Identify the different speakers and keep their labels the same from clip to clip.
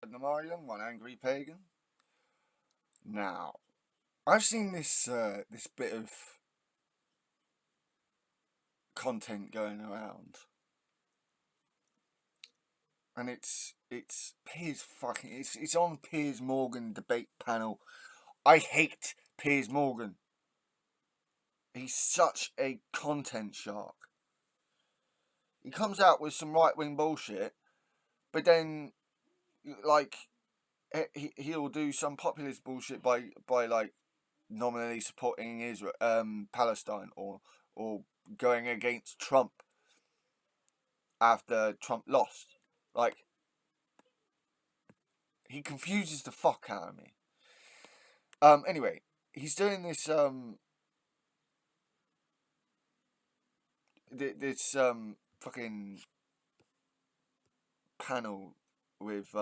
Speaker 1: Namarian, one angry pagan. Now, I've seen this bit of content going around, and it's Piers fucking it's on Piers Morgan debate panel. I hate Piers Morgan. He's such a content shark. He comes out with some right wing bullshit, but then like he'll do some populist bullshit by like nominally supporting Israel, Palestine, or going against Trump after Trump lost. Like, he confuses the fuck out of me. Anyway, he's doing this fucking panel with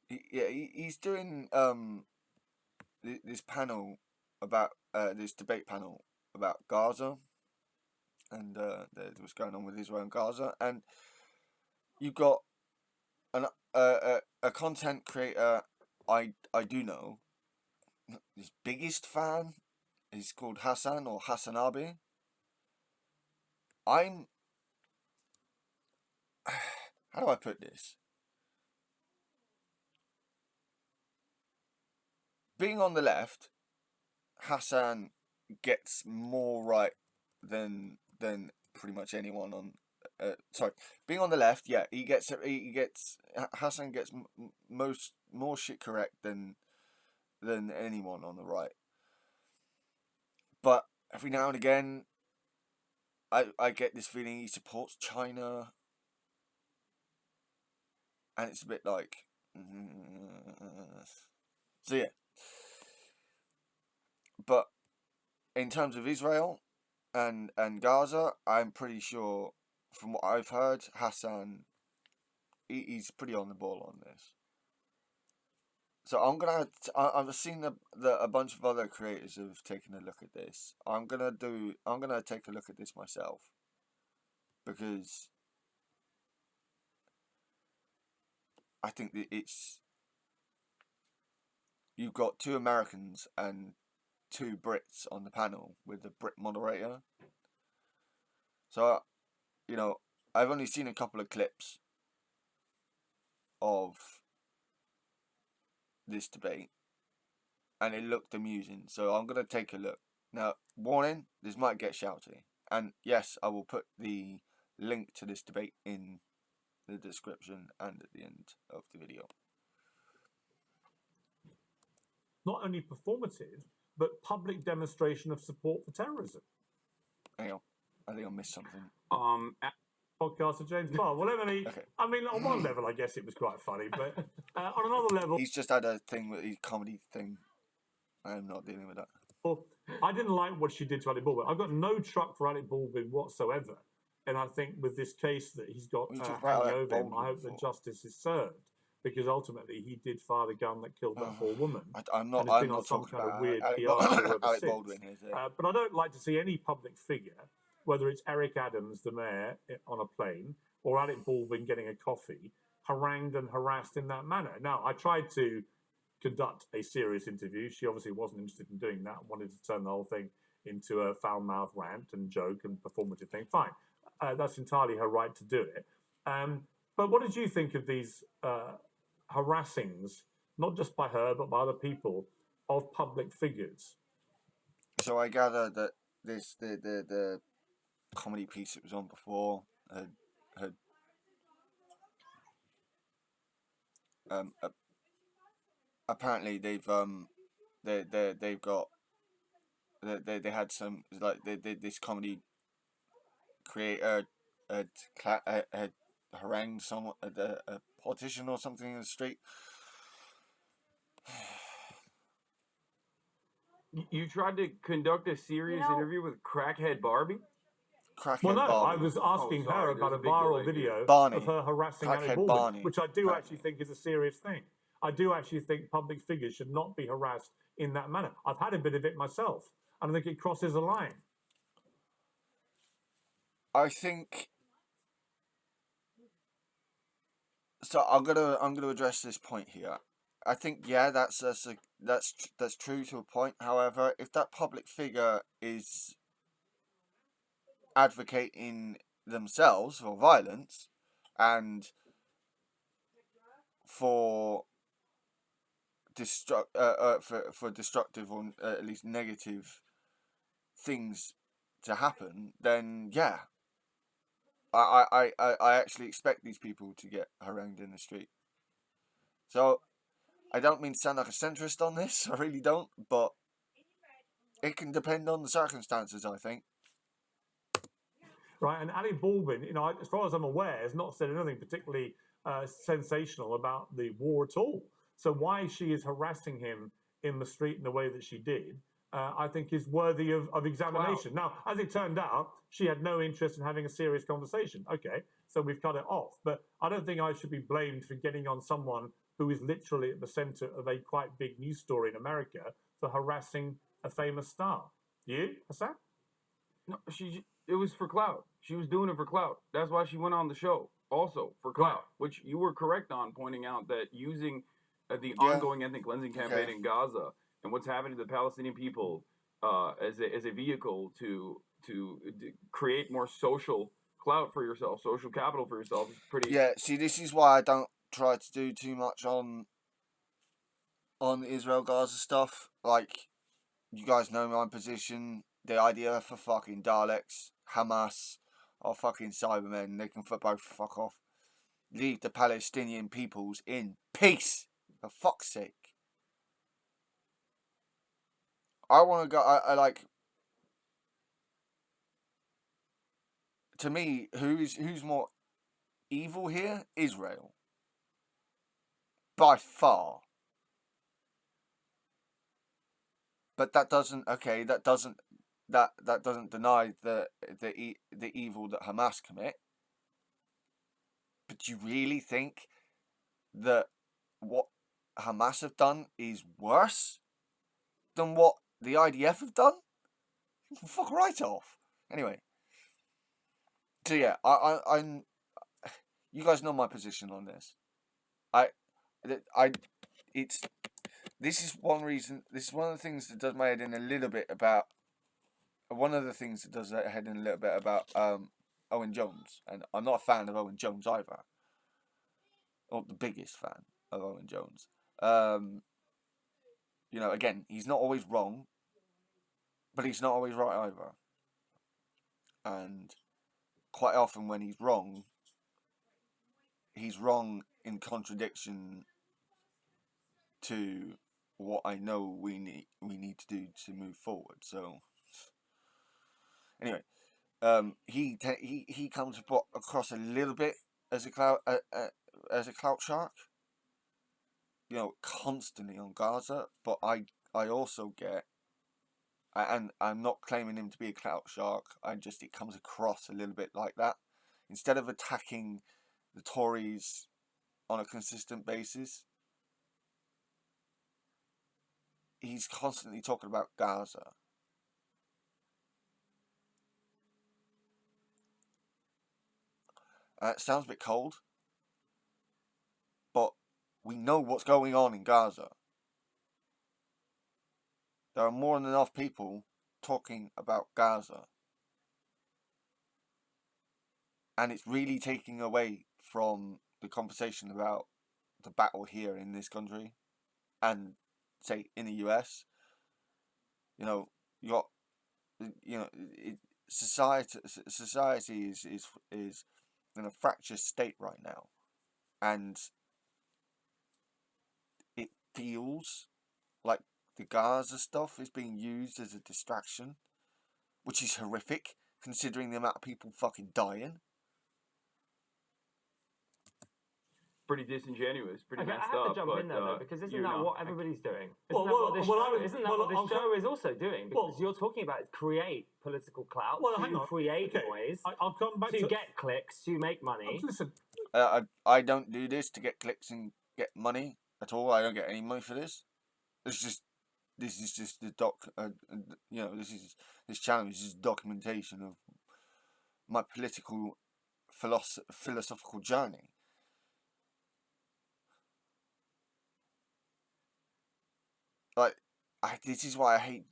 Speaker 1: he's doing this panel about this debate panel about Gaza and what's going on with Israel and Gaza, and you've got a content creator I do know. His biggest fan is called Hassan or Hasanabi. I'm how do I put this? Being on the left, Hassan gets more right than pretty much anyone on. Sorry, being on the left, yeah, he gets Hassan gets more shit correct than anyone on the right. But every now and again, I get this feeling he supports China, and it's a bit like, so yeah. But in terms of Israel and Gaza, I'm pretty sure, from what I've heard, Hassan, he's pretty on the ball on this. So I've seen a bunch of other creators who've taken a look at this. I'm gonna take a look at this myself, because I think that you've got 2 Americans and 2 Brits on the panel with the Brit moderator. So, I've only seen a couple of clips of this debate, and it looked amusing. So I'm gonna take a look. Now, warning: this might get shouty, and yes, I will put the link to this debate in the description and at the end of the video.
Speaker 2: Not only performative, but public demonstration of support for terrorism.
Speaker 1: Hang on, I think I missed something.
Speaker 2: Podcaster James Barr. Well, okay. I mean, on one level, I guess it was quite funny, but on another level,
Speaker 1: he's just had a thing with his comedy thing. I'm not dealing with that.
Speaker 2: Well, I didn't like what she did to Alec Baldwin. I've got no truck for Alec Baldwin whatsoever, and I think with this case that he's got hanging over him, I hope that justice is served, because ultimately he did fire the gun that killed that poor woman.
Speaker 1: I'm not talking about
Speaker 2: weird
Speaker 1: Alec Baldwin here.
Speaker 2: But I don't like to see any public figure, whether it's Eric Adams, the mayor, on a plane, or Alec Baldwin getting a coffee, harangued and harassed in that manner. Now, I tried to conduct a serious interview. She obviously wasn't interested in doing that, wanted to turn the whole thing into a foul-mouthed rant and joke and performative thing. Fine. That's entirely her right to do it. But what did you think of these harassings, not just by her, but by other people, of public figures?
Speaker 1: So I gather that the comedy piece that was on before had apparently they've got they had some, like, this comedy creator had harangued someone, a politician or something in the street.
Speaker 3: You tried to conduct a serious interview with Crackhead Barbie?
Speaker 2: Well, no, Barbie. I was asking her about a viral video of her harassing Alec Baldwin, which I do actually think is a serious thing. I do actually think public figures should not be harassed in that manner. I've had a bit of it myself, and I think it crosses a line.
Speaker 1: I think so. I'm gonna address this point here. I think yeah, that's true to a point. However, if that public figure is advocating themselves for violence and for for destructive or at least negative things to happen, then yeah, I actually expect these people to get harangued in the street. So I don't mean to sound like a centrist on this, I really don't, but it can depend on the circumstances, I think.
Speaker 2: Right, and Ali Baldwin, as far as I'm aware, has not said anything particularly sensational about the war at all. So why she is harassing him in the street in the way that she did, I think is worthy of examination. Now, as it turned out, she had no interest in having a serious conversation. Okay, so we've cut it off. But I don't think I should be blamed for getting on someone who is literally at the center of a quite big news story in America for harassing a famous star. You, Hassan?
Speaker 3: No, it was for clout. She was doing it for clout. That's why she went on the show. Also for clout,
Speaker 2: Right.
Speaker 3: which you were correct on pointing out that using the
Speaker 1: Yeah.
Speaker 3: ongoing ethnic cleansing campaign
Speaker 1: Okay.
Speaker 3: in Gaza and what's happening to the Palestinian people as a vehicle to create more social clout for yourself, social capital for yourself is pretty.
Speaker 1: Yeah, see, this is why I don't try to do too much on Israel Gaza stuff. Like, you guys know my position. The idea for fucking Daleks, Hamas, or fucking Cybermen, they can both fuck off. Leave the Palestinian peoples in peace, for fuck's sake. I want to go. I like. To me, who's more evil here? Israel, by far. But that doesn't. Okay, that doesn't. That doesn't deny the evil that Hamas commit. But do you really think that what Hamas have done is worse than what the IDF have done? Fuck right off. Anyway, so yeah, I'm. You guys know my position on this. It's. This is one reason. This is one of the things that does my head in a little bit about. One of the things that does my head in a little bit about Owen Jones, and I'm not a fan of Owen Jones either. Or the biggest fan of Owen Jones. Again, he's not always wrong, but he's not always right either. And quite often when he's wrong in contradiction to what I know we need to do to move forward. So anyway, he comes across a little bit as a clout shark. Constantly on Gaza, but I also get, and I'm not claiming him to be a clout shark. It comes across a little bit like that. Instead of attacking the Tories on a consistent basis, he's constantly talking about Gaza. It sounds a bit cold, but we know what's going on in Gaza. There are more than enough people talking about Gaza. And it's really taking away from the conversation about the battle here in this country and, say, in the US. You got, society is in a fractured state right now. And it feels like the Gaza stuff is being used as a distraction, which is horrific considering the amount of people fucking dying.
Speaker 3: Pretty disingenuous, pretty
Speaker 4: Okay, I
Speaker 3: messed
Speaker 4: have to
Speaker 3: up.
Speaker 4: jump
Speaker 3: but,
Speaker 4: in there though, because isn't
Speaker 3: you
Speaker 4: that
Speaker 3: know,
Speaker 4: what everybody's doing?
Speaker 2: Well,
Speaker 4: Isn't that what this show is also doing? Because you're talking about create political clout,
Speaker 2: hang on.
Speaker 4: create
Speaker 2: Okay,
Speaker 4: noise,
Speaker 2: I'll come back
Speaker 4: to get clicks, to make money.
Speaker 2: Listen,
Speaker 1: I don't do this to get clicks and get money at all. I don't get any money for this. This is just the this challenge is documentation of my political philosophical journey. Like, this is why I hate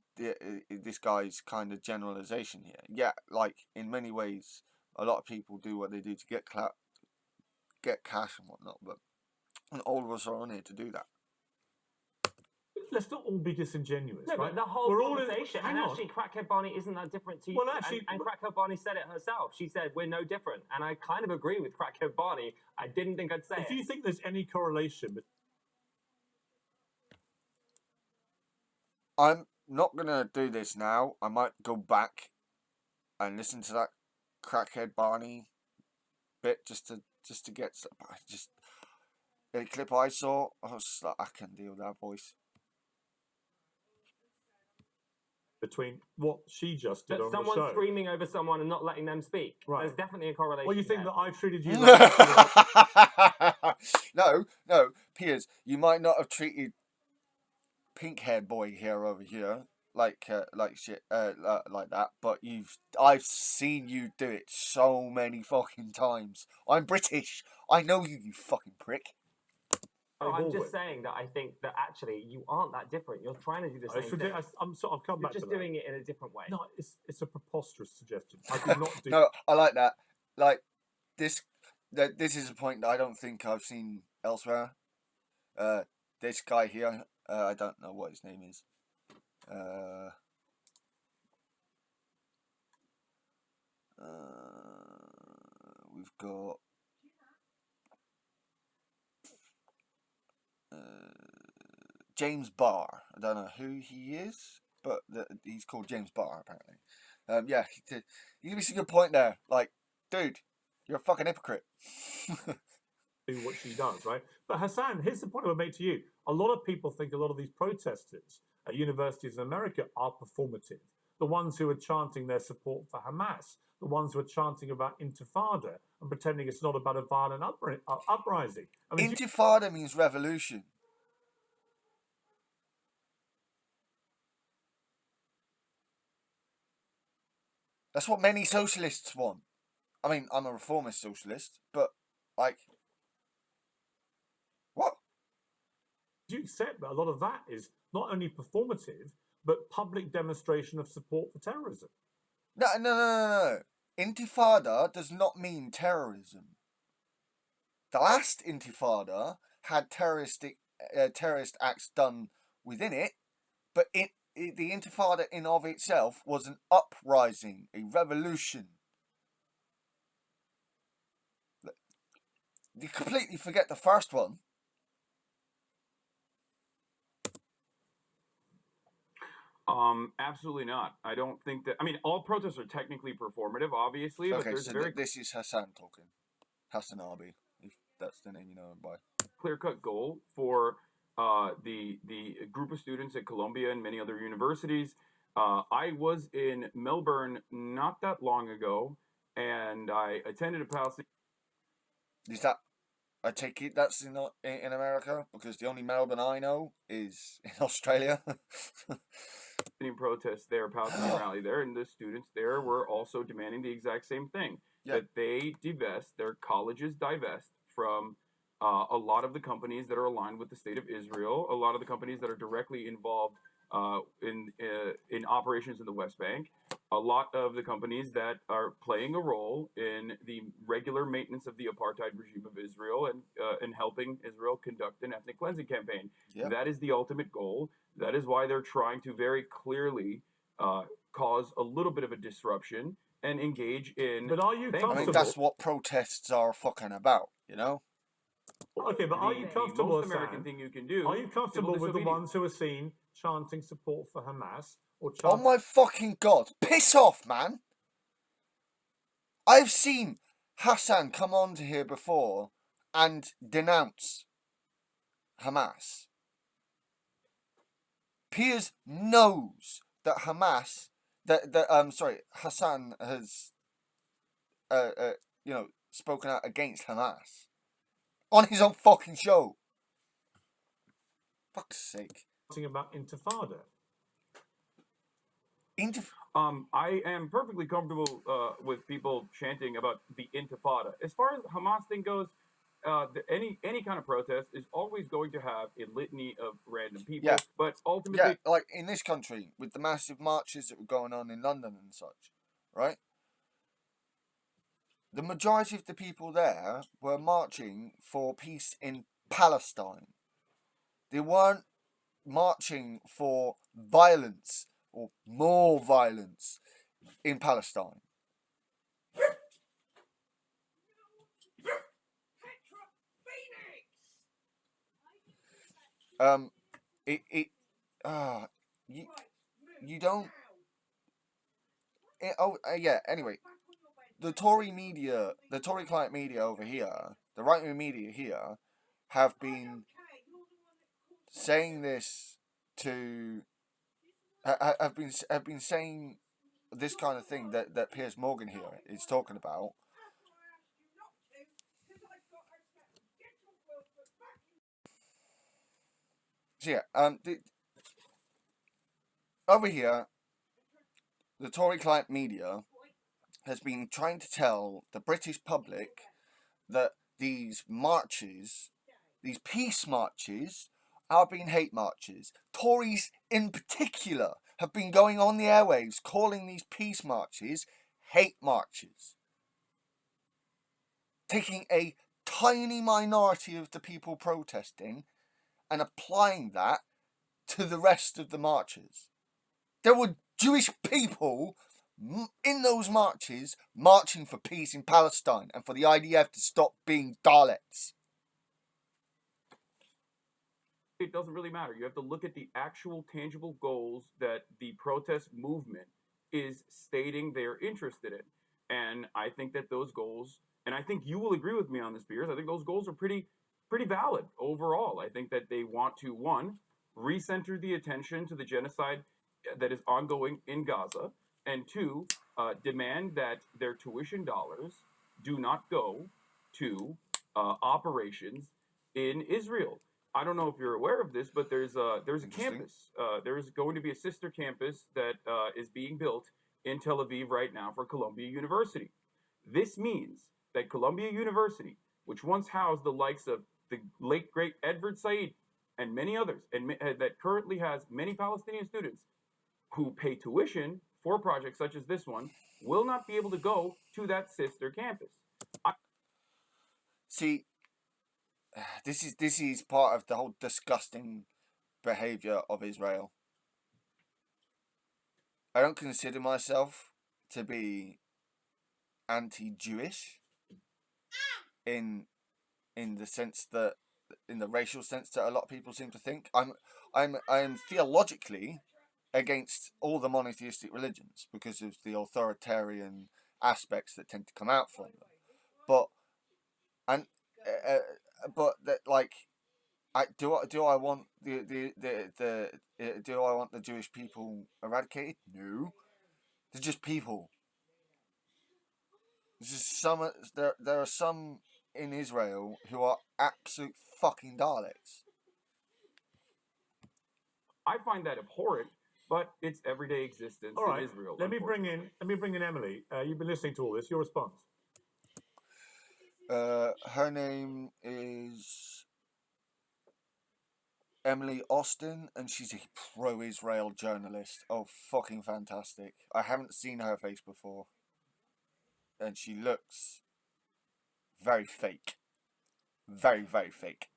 Speaker 1: this guy's kind of generalization here. Yeah, like, in many ways, a lot of people do what they do to get cash and whatnot, but all of us are on here to do that.
Speaker 2: Let's not all be disingenuous.
Speaker 4: No,
Speaker 2: right?
Speaker 4: but the whole
Speaker 2: We're
Speaker 4: conversation,
Speaker 2: hang
Speaker 4: and
Speaker 2: on.
Speaker 4: actually, Crackhead Barney isn't that different to you.
Speaker 2: Well, actually,
Speaker 4: and Crackhead Barney said it herself. She said we're no different, and I kind of agree with Crackhead Barney. I didn't think I'd say it.
Speaker 2: Do you think there's any correlation?
Speaker 1: I'm not gonna do this now. I might go back and listen to that Crackhead Barney bit just to get. Just the clip I saw, I was just like, I can deal with that voice.
Speaker 2: Between what she just did
Speaker 4: That
Speaker 2: on the
Speaker 4: someone's
Speaker 2: show.
Speaker 4: screaming over someone and not letting them speak.
Speaker 2: Right.
Speaker 4: There's definitely a correlation.
Speaker 2: Well, you think
Speaker 4: there.
Speaker 2: that I've treated you like
Speaker 1: No, Piers, you might not have treated pink-haired boy here over here like shit like that, but I've seen you do it so many fucking times. I'm British. I know you, you fucking prick.
Speaker 4: No, I'm just saying that I think that actually you aren't that different. You're trying to do the same thing.
Speaker 2: I've come back
Speaker 4: You're just
Speaker 2: to
Speaker 4: doing it in a different way.
Speaker 2: No, it's a preposterous suggestion. I do not do.
Speaker 1: No, I like that. Like this is a point that I don't think I've seen elsewhere. This guy here, I don't know what his name is. We've got James Barr. I don't know who he is, but he's called James Barr apparently. Yeah, he gives a good point there. Like, dude, you're a fucking hypocrite.
Speaker 2: Do what she does, right? But Hassan, here's the point I would make to you. A lot of people think a lot of these protesters at universities in America are performative. The ones who are chanting their support for Hamas, the ones who are chanting about intifada and pretending it's not about a violent uprising. I mean,
Speaker 1: Intifada means revolution. That's what many socialists want. I mean, I'm a reformist socialist, but, like, what?
Speaker 2: Do you accept that a lot of that is not only performative, but public demonstration of support for terrorism?
Speaker 1: No. Intifada does not mean terrorism. The last Intifada had terrorist acts done within it, but the Intifada in of itself was an uprising, a revolution. You completely forget the first one.
Speaker 3: Absolutely not. I don't think that. I mean, all protests are technically performative, obviously, but
Speaker 1: Okay,
Speaker 3: there's
Speaker 1: so
Speaker 3: a very
Speaker 1: this is Hassan talking. Hasanabi, if that's the name you know him by.
Speaker 3: clear-cut goal for the group of students at Columbia and many other universities. I was in Melbourne not that long ago, and I attended a Palestinian.
Speaker 1: Is that? I take it that's in America, because the only Melbourne I know is in Australia.
Speaker 3: Protest there, Palestinian rally there, and the students there were also demanding the exact same thing, that they divest, their colleges divest from a lot of the companies that are aligned with the state of Israel, a lot of the companies that are directly involved in operations in the West Bank, a lot of the companies that are playing a role in the regular maintenance of the apartheid regime of Israel and helping Israel conduct an ethnic cleansing campaign.
Speaker 1: Yep.
Speaker 3: That is the ultimate goal. That is why they're trying to very clearly cause a little bit of a disruption and engage in.
Speaker 2: But are you comfortable?
Speaker 1: I mean, that's what protests are fucking about, you know?
Speaker 2: Okay, but are you comfortable,
Speaker 3: the most American thing you can do?
Speaker 2: Are you comfortable with the ones who are seen chanting support for Hamas or chanting?
Speaker 1: Oh my fucking god! Piss off, man! I've seen Hassan come onto here before and denounce Hamas. Piers knows that Hamas, Hassan has, spoken out against Hamas on his own fucking show. Fuck's sake.
Speaker 2: Talking about intifada.
Speaker 3: I am perfectly comfortable with people chanting about the Intifada. As far as Hamas thing goes, any kind of protest is always going to have a litany of random people.
Speaker 1: Yeah.
Speaker 3: But
Speaker 1: Yeah,
Speaker 3: ultimately,
Speaker 1: like in this country, with the massive marches that were going on in London and such, right? The majority of the people there were marching for peace in Palestine. They weren't marching for violence or more violence in Palestine. You you don't. Yeah. Anyway, the Tory media, the Tory client media over here, the right wing media here, have been saying this to have been saying this kind of thing that Piers Morgan here is talking about. So yeah, over here, the Tory client media has been trying to tell the British public that these marches, these peace marches, are being hate marches. Tories in particular have been going on the airwaves calling these peace marches hate marches. Taking a tiny minority of the people protesting and applying that to the rest of the marches. There were Jewish people in those marches marching for peace in Palestine and for the IDF to stop being Daleks.
Speaker 3: it doesn't really matter. You have to look at the actual tangible goals that the protest movement is stating they're interested in. And I think that those goals, and I think you will agree with me on this, Piers, I think those goals are pretty valid overall. I think that they want to, one, recenter the attention to the genocide that is ongoing in Gaza, and two, demand that their tuition dollars do not go to operations in Israel. I don't know if you're aware of this, but there's a campus. There's going to be a sister campus that is being built in Tel Aviv right now for Columbia University. This means that Columbia University, which once housed the likes of the late great Edward Said and many others, and that currently has many Palestinian students who pay tuition for projects such as this one, will not be able to go to that sister campus.
Speaker 1: See, this is part of the whole disgusting behaviour of Israel. I don't consider myself to be anti-Jewish in the sense that, in the racial sense that a lot of people seem to think. I'm theologically against all the monotheistic religions because of the authoritarian aspects that tend to come out from them. But that, like, do I want do I want the Jewish people eradicated? No, they're just people. There's just there are some in Israel who are absolute fucking Daleks.
Speaker 3: I find that abhorrent, but it's everyday existence
Speaker 2: All right.
Speaker 3: in Israel.
Speaker 2: Let me bring in Emily. You've been listening to all this. Your response?
Speaker 1: Her name is Emily Austin, and she's a pro-Israel journalist. Oh, fucking fantastic! I haven't seen her face before, and she looks very fake, very fake.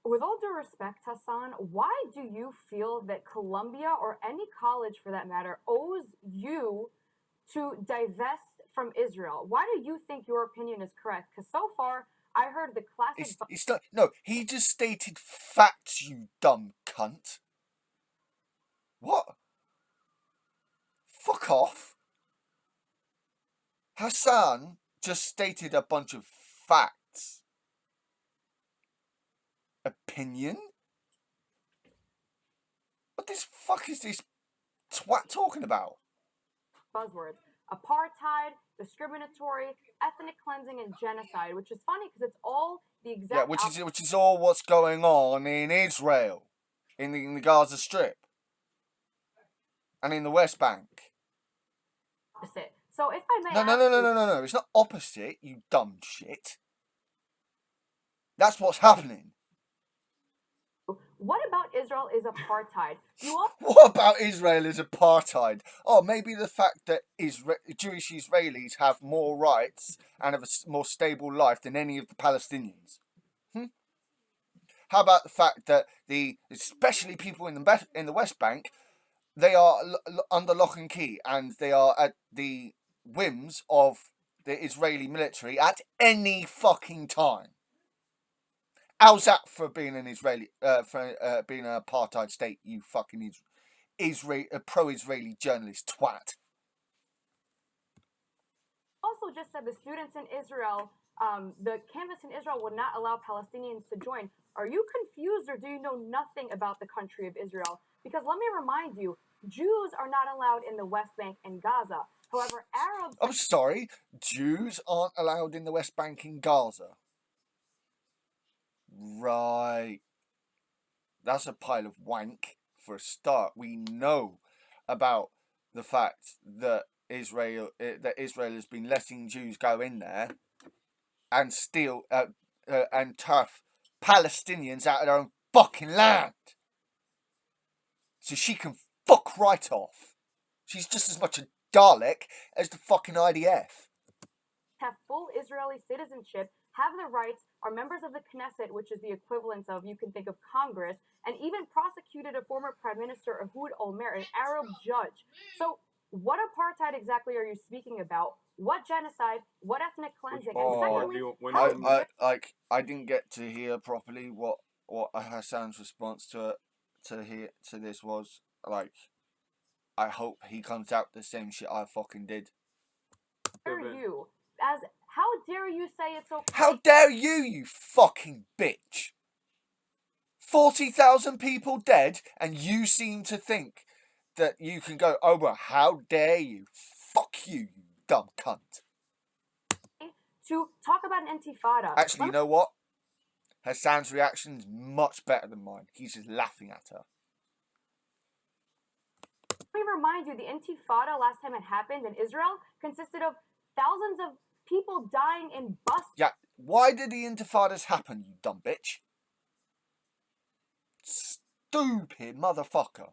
Speaker 5: With all due respect, Hassan, why do you feel that Columbia, or any college for that matter, owes you to divest from Israel? Why do you think your opinion is correct? Because so far, I heard the classic...
Speaker 1: It's not, no, he just stated facts, you dumb cunt. What? Fuck off. Hassan just stated a bunch of facts. Opinion? What the fuck is this twat talking about?
Speaker 5: buzzwords: apartheid, discriminatory, ethnic cleansing, and genocide. Which is funny because it's all the exact.
Speaker 1: Yeah, which is all what's going on in Israel, in the Gaza Strip, and in the West Bank.
Speaker 5: opposite. So if I may
Speaker 1: No,
Speaker 5: ask you,
Speaker 1: no. It's not opposite, you dumb shit. That's what's happening.
Speaker 5: what about Israel is apartheid? You all
Speaker 1: What about Israel as apartheid? Oh, maybe the fact that Jewish Israelis have more rights and have a more stable life than any of the Palestinians. How about the fact that especially people in the West Bank, they are under lock and key, and they are at the whims of the Israeli military at any fucking time. How's that for being an Israeli, being an apartheid state? You fucking pro-Israeli journalist twat.
Speaker 5: also just said the students in Israel, the campus in Israel would not allow Palestinians to join. Are you confused, or do you know nothing about the country of Israel? Because let me remind you, Jews are not allowed in the West Bank and Gaza. However, Arabs.
Speaker 1: I'm sorry, Jews aren't allowed in the West Bank in Gaza. Right. That's a pile of wank for a start. We know about the fact that Israel has been letting Jews go in there and steal and turf Palestinians out of their own fucking land. So she can fuck right off. She's just as much a Dalek as the fucking IDF.
Speaker 5: Have full Israeli citizenship, have the rights, are members of the Knesset, which is the equivalent of, you can think of Congress, and even prosecuted a former Prime Minister, Ehud Olmert, an Arab judge. So what apartheid exactly are you speaking about? What genocide? What ethnic cleansing? And secondly,
Speaker 1: I didn't get to hear properly what Hassan's response to this was. Like, I hope he comes out the same shit I fucking did.
Speaker 5: You, how dare you say it's okay?
Speaker 1: How dare you fucking bitch! 40,000 people dead, and you seem to think that you can go, oh well, how dare you? Fuck you, you dumb cunt.
Speaker 5: To talk about an intifada.
Speaker 1: Actually, you know what? Hassan's reaction is much better than mine. He's just laughing at her.
Speaker 5: Let me remind you, the intifada, last time it happened in Israel, consisted of thousands of people dying in buses.
Speaker 1: Yeah, why did the intifadas happen, you dumb bitch? Stupid motherfucker.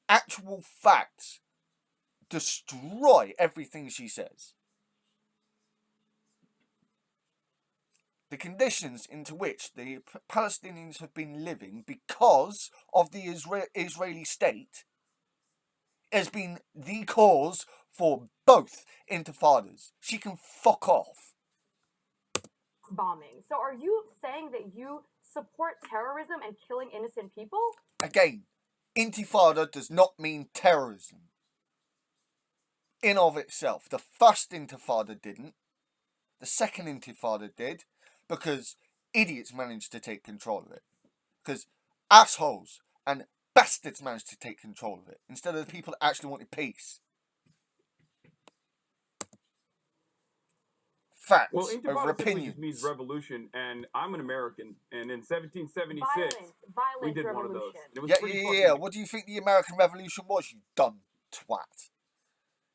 Speaker 1: Actual facts destroy everything she says. The conditions into which the Palestinians have been living because of the Israeli state has been the cause for both intifadas. She can fuck off.
Speaker 5: Bombing. So are you saying that you support terrorism and killing innocent people?
Speaker 1: Again, intifada does not mean terrorism in of itself. The first intifada didn't. The second intifada did, because idiots managed to take control of it. Because assholes and bastards managed to take control of it, instead of the people that actually wanted peace. Facts over opinions.
Speaker 3: Just means revolution, and I'm an American, and in 1776,
Speaker 5: violent
Speaker 3: we did
Speaker 5: revolution.
Speaker 3: one of those. And it was
Speaker 1: Yeah. What do you think the American Revolution was, you dumb twat?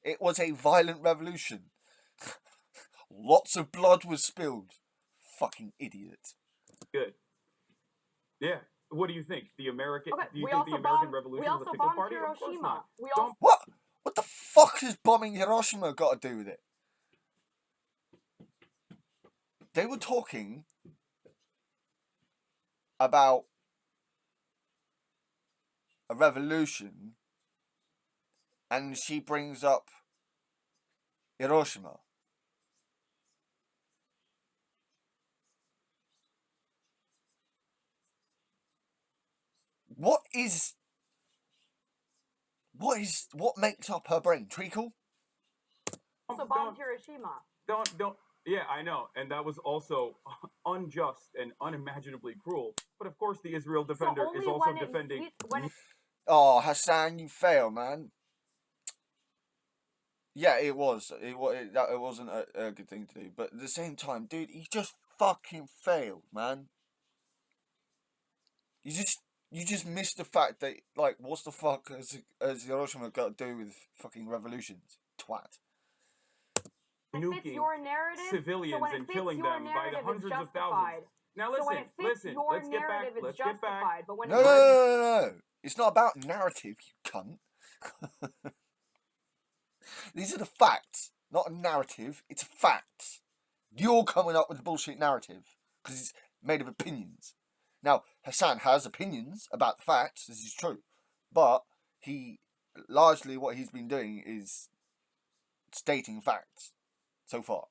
Speaker 1: It was a violent revolution. Lots of blood was spilled. Fucking idiot.
Speaker 3: Good. Yeah. What do you think? The American?
Speaker 5: Okay,
Speaker 3: do you think the American Revolution was a pickle party?
Speaker 5: Hiroshima.
Speaker 1: What the fuck has bombing Hiroshima got to do with it? They were talking about a revolution, and she brings up Hiroshima. What makes up her brain? Treacle?
Speaker 5: Also bombed Hiroshima.
Speaker 3: Don't. Yeah, I know, and that was also unjust and unimaginably cruel. But of course, the Israel defender is also defending.
Speaker 1: Oh, Hassan, you fail, man. Yeah, it was. It wasn't a good thing to do, but at the same time, dude, he just fucking failed, man. You just You just missed the fact that, like, what's the fuck has Hiroshima got to do with fucking revolutions? Twat.
Speaker 5: It fits
Speaker 3: Nuking
Speaker 5: your narrative.
Speaker 3: civilians
Speaker 5: so when it
Speaker 3: and
Speaker 5: fits
Speaker 3: killing
Speaker 5: your
Speaker 3: them by the
Speaker 5: narrative,
Speaker 3: hundreds
Speaker 5: it's
Speaker 3: of thousands.
Speaker 5: justified.
Speaker 3: Now
Speaker 5: So when
Speaker 3: listen,
Speaker 5: it fits
Speaker 3: listen.
Speaker 5: your
Speaker 3: Let's get back.
Speaker 5: narrative, it's
Speaker 3: Let's get back.
Speaker 5: justified. But when
Speaker 1: No,
Speaker 5: it
Speaker 1: no, no, no, no. It's not about narrative, you cunt. These are the facts, not a narrative. It's facts. You're coming up with the bullshit narrative because it's made of opinions. Now, Hassan has opinions about the facts. This is true, but he largely what he's been doing is stating facts so far.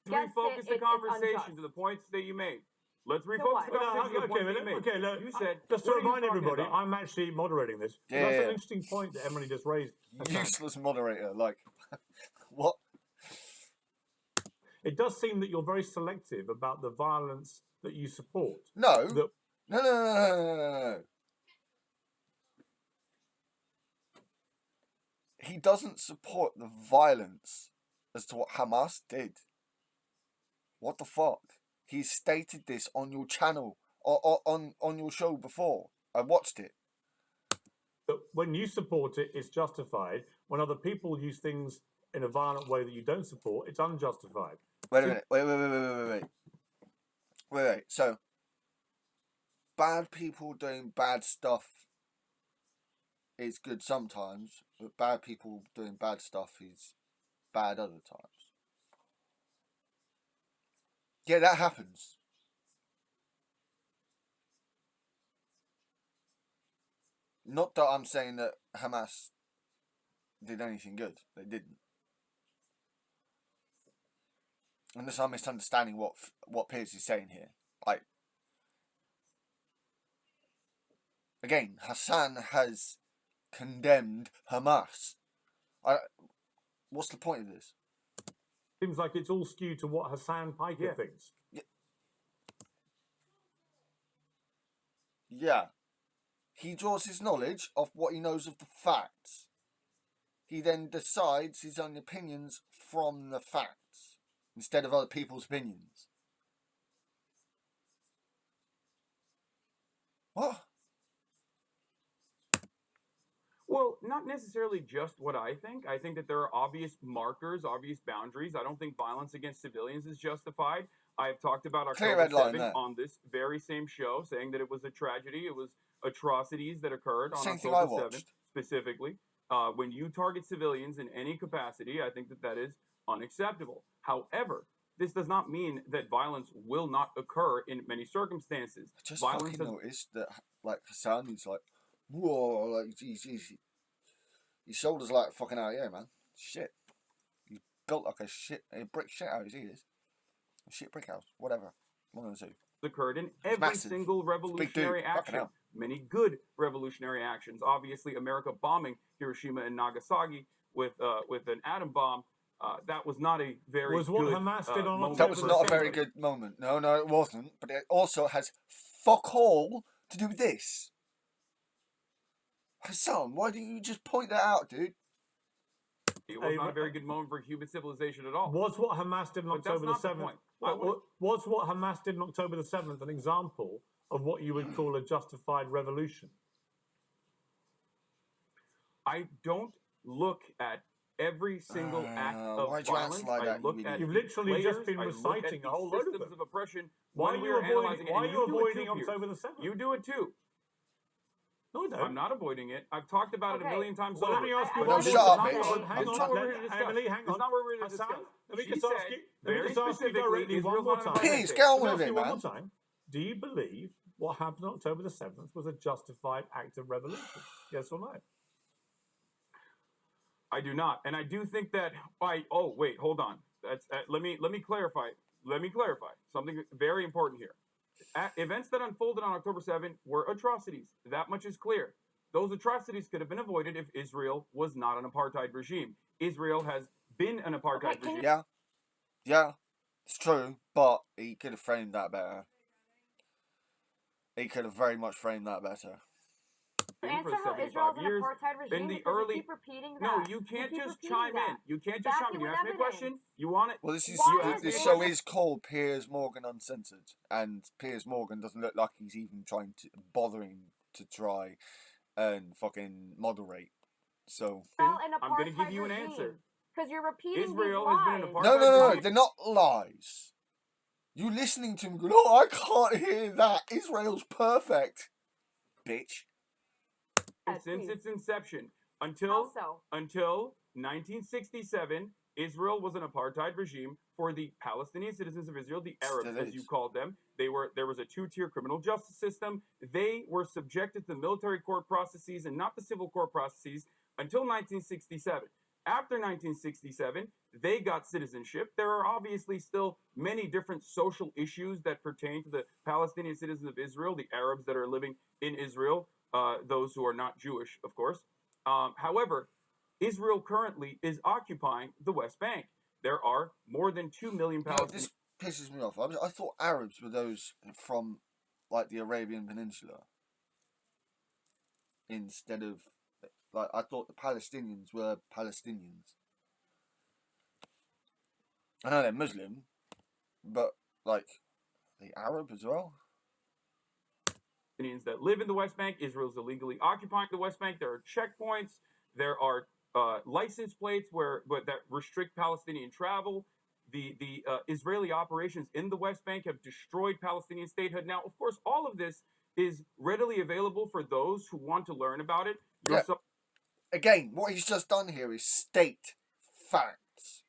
Speaker 5: Gets
Speaker 3: Refocus
Speaker 5: it,
Speaker 3: the
Speaker 5: it's
Speaker 3: conversation
Speaker 5: unjust.
Speaker 3: to the points that you made. Let's
Speaker 5: what?
Speaker 3: refocus the
Speaker 2: Well,
Speaker 3: conversation to the points that you made.
Speaker 2: okay, look,
Speaker 3: You said,
Speaker 2: just to
Speaker 3: what are you
Speaker 2: remind
Speaker 3: talking
Speaker 2: everybody,
Speaker 3: about?
Speaker 2: I'm actually moderating this.
Speaker 1: Yeah.
Speaker 2: That's an interesting point that Emily just raised. Hassan.
Speaker 1: Useless moderator, like what?
Speaker 2: It does seem that you're very selective about the violence that you support.
Speaker 1: No,
Speaker 2: That
Speaker 1: no. He doesn't support the violence as to what Hamas did. What the fuck? He stated this on your channel or on your show before. I watched it.
Speaker 2: that when you support it, it's justified. When other people use things in a violent way that you don't support, it's unjustified.
Speaker 1: Wait a minute. Wait. So, bad people doing bad stuff is good sometimes, but bad people doing bad stuff is bad other times. Yeah, that happens. Not that I'm saying that Hamas did anything good. They didn't. Unless I'm misunderstanding what Piers is saying here. Like, again, Hassan has condemned Hamas. What's the point of this?
Speaker 2: Seems like it's all skewed to what Hassan Piker thinks.
Speaker 1: Yeah. He draws his knowledge off what he knows of the facts. He then decides his own opinions from the facts instead of other people's opinions. What?
Speaker 3: Well, not necessarily just what I think. I think that there are obvious markers, obvious boundaries. I don't think violence against civilians is justified. I have talked about
Speaker 1: Clear
Speaker 3: October
Speaker 1: red line
Speaker 3: 7
Speaker 1: there.
Speaker 3: on this very same show, saying that it was a tragedy. It was atrocities that occurred on
Speaker 1: Same thing I
Speaker 3: October 7th,
Speaker 1: watched.
Speaker 3: specifically. When you target civilians in any capacity, I think that that is unacceptable. However, this does not mean that violence will not occur in many circumstances.
Speaker 1: I just
Speaker 3: Violence
Speaker 1: fucking noticed that, like, Hassan is like, whoa, like, his shoulders like fucking out of the air, man. Shit. He's built like a brick shit house, he is. A shit brick house, whatever. One of the two.
Speaker 3: Occurred in every
Speaker 1: massive.
Speaker 3: single revolutionary
Speaker 1: dude. Fucking
Speaker 3: action.
Speaker 1: hell.
Speaker 3: Many good revolutionary actions. Obviously, America bombing Hiroshima and Nagasaki with an atom bomb. That was not a very
Speaker 2: Was what
Speaker 3: good
Speaker 2: Hamas did on
Speaker 3: moment
Speaker 1: That
Speaker 2: October
Speaker 1: was
Speaker 3: for
Speaker 1: not a very
Speaker 3: anybody.
Speaker 1: good moment. No, it wasn't. But it also has fuck all to do with this. Hassan, why didn't you just point that out, dude?
Speaker 3: It was not a very good moment for human civilization at all.
Speaker 2: Was what Hamas did on
Speaker 3: But that's
Speaker 2: October the
Speaker 3: not the
Speaker 2: 7th?
Speaker 3: point. What-
Speaker 2: Was what Hamas did on October the 7th an example of what you would call a justified revolution?
Speaker 3: I don't look at every single act of
Speaker 1: why'd you answer
Speaker 3: violence.
Speaker 1: like
Speaker 3: I
Speaker 1: that, you
Speaker 3: look
Speaker 1: idiot?
Speaker 3: at
Speaker 2: You've
Speaker 3: the
Speaker 2: literally just
Speaker 3: players,
Speaker 2: been
Speaker 3: I look at
Speaker 2: reciting
Speaker 3: the
Speaker 2: a whole load of
Speaker 3: systems
Speaker 2: them.
Speaker 3: of oppression.
Speaker 2: Why
Speaker 3: when
Speaker 2: are
Speaker 3: we
Speaker 2: you
Speaker 3: are analyzing
Speaker 2: avoiding,
Speaker 3: it,
Speaker 2: why are
Speaker 3: and
Speaker 2: you
Speaker 3: you do it
Speaker 2: avoiding
Speaker 3: too, Piers.
Speaker 2: October the 7th?
Speaker 3: You do it too.
Speaker 2: No, I don't.
Speaker 3: I'm not avoiding it. I've talked about it a
Speaker 5: Okay.
Speaker 3: million times
Speaker 2: Well,
Speaker 3: over.
Speaker 2: let me ask you
Speaker 3: But
Speaker 1: No,
Speaker 2: one
Speaker 3: this
Speaker 1: shut
Speaker 3: is
Speaker 1: up,
Speaker 3: not
Speaker 1: bitch.
Speaker 3: what-
Speaker 1: I'm
Speaker 3: This is not what we're here to discuss.
Speaker 2: Emily, hang
Speaker 3: This is
Speaker 2: on.
Speaker 3: not what we're here to
Speaker 2: Hassan,
Speaker 3: discuss.
Speaker 2: let me
Speaker 3: She
Speaker 2: just ask
Speaker 3: said
Speaker 2: you. Let me
Speaker 3: very
Speaker 2: just ask you
Speaker 3: specifically,
Speaker 2: directly one
Speaker 3: Israel's
Speaker 2: more
Speaker 3: not an
Speaker 2: time.
Speaker 3: apartheid
Speaker 1: Piers,
Speaker 3: state.
Speaker 1: get on
Speaker 2: Let me
Speaker 1: with
Speaker 2: ask
Speaker 1: it,
Speaker 2: you one
Speaker 1: man.
Speaker 2: more time. Do you believe what happened on October the 7th was a justified act of revolution? Yes or no?
Speaker 3: I do not, and I do think that. Oh, wait, hold on. That's let me clarify. Let me clarify something very important here. Events that unfolded on October 7th were atrocities. That much is clear. Those atrocities could have been avoided if Israel was not an apartheid regime. Israel has been an apartheid regime.
Speaker 1: Yeah, it's true, but he could have framed that better. He could have very much framed that better.
Speaker 5: Answer
Speaker 3: for
Speaker 5: how
Speaker 3: 75
Speaker 5: Israel's an
Speaker 3: years.
Speaker 5: apartheid regime
Speaker 3: In the
Speaker 5: because
Speaker 3: early,
Speaker 5: you keep repeating that.
Speaker 3: no, you can't
Speaker 5: keep
Speaker 3: just
Speaker 5: repeating
Speaker 3: chime
Speaker 5: that.
Speaker 3: in. You can't just
Speaker 5: Back
Speaker 3: chime
Speaker 5: it
Speaker 3: in. You
Speaker 5: with
Speaker 3: ask me a question.
Speaker 5: evidence.
Speaker 3: You want it?
Speaker 1: Well, this
Speaker 5: Why is
Speaker 1: this
Speaker 5: it-
Speaker 1: show is called Piers Morgan Uncensored, and Piers Morgan doesn't look like he's even bothering to try and fucking moderate. So
Speaker 5: Israel an
Speaker 3: I'm going to give
Speaker 5: apartheid
Speaker 3: you an
Speaker 5: regime.
Speaker 3: answer.
Speaker 5: Because you're repeating
Speaker 3: Israel
Speaker 5: these
Speaker 3: has been an
Speaker 5: lies.
Speaker 3: apartheid
Speaker 1: no,
Speaker 3: regime.
Speaker 1: they're not lies. You listening to him go, oh, I can't hear that. Israel's perfect, bitch.
Speaker 3: Since
Speaker 5: please.
Speaker 3: its inception
Speaker 5: How
Speaker 3: until
Speaker 5: so?
Speaker 3: 1967, Israel was an apartheid regime for the Palestinian citizens of Israel, the Arabs,
Speaker 1: Still
Speaker 3: as you
Speaker 1: is.
Speaker 3: called them. There was a two-tier criminal justice system. They were subjected to military court processes and not the civil court processes until 1967. After 1967, they got citizenship. There are obviously still many different social issues that pertain to the Palestinian citizens of Israel, the Arabs that are living in Israel, those who are not Jewish, of course. However, Israel currently is occupying the West Bank. There are more than 2 million
Speaker 1: You know,
Speaker 3: Palestinians.
Speaker 1: this pisses me off. I thought Arabs were those from, like, the Arabian Peninsula. Instead of, like, I thought the Palestinians were Palestinians. I know they're Muslim, but, like, the Arab as well?
Speaker 3: That live in the West Bank. Israel's illegally occupying the West Bank. There are checkpoints. There are license plates that restrict Palestinian travel. The Israeli operations in the West Bank have destroyed Palestinian statehood. Now, of course, all of this is readily available for those who want to learn about it.
Speaker 1: Again, what he's just done here is state facts.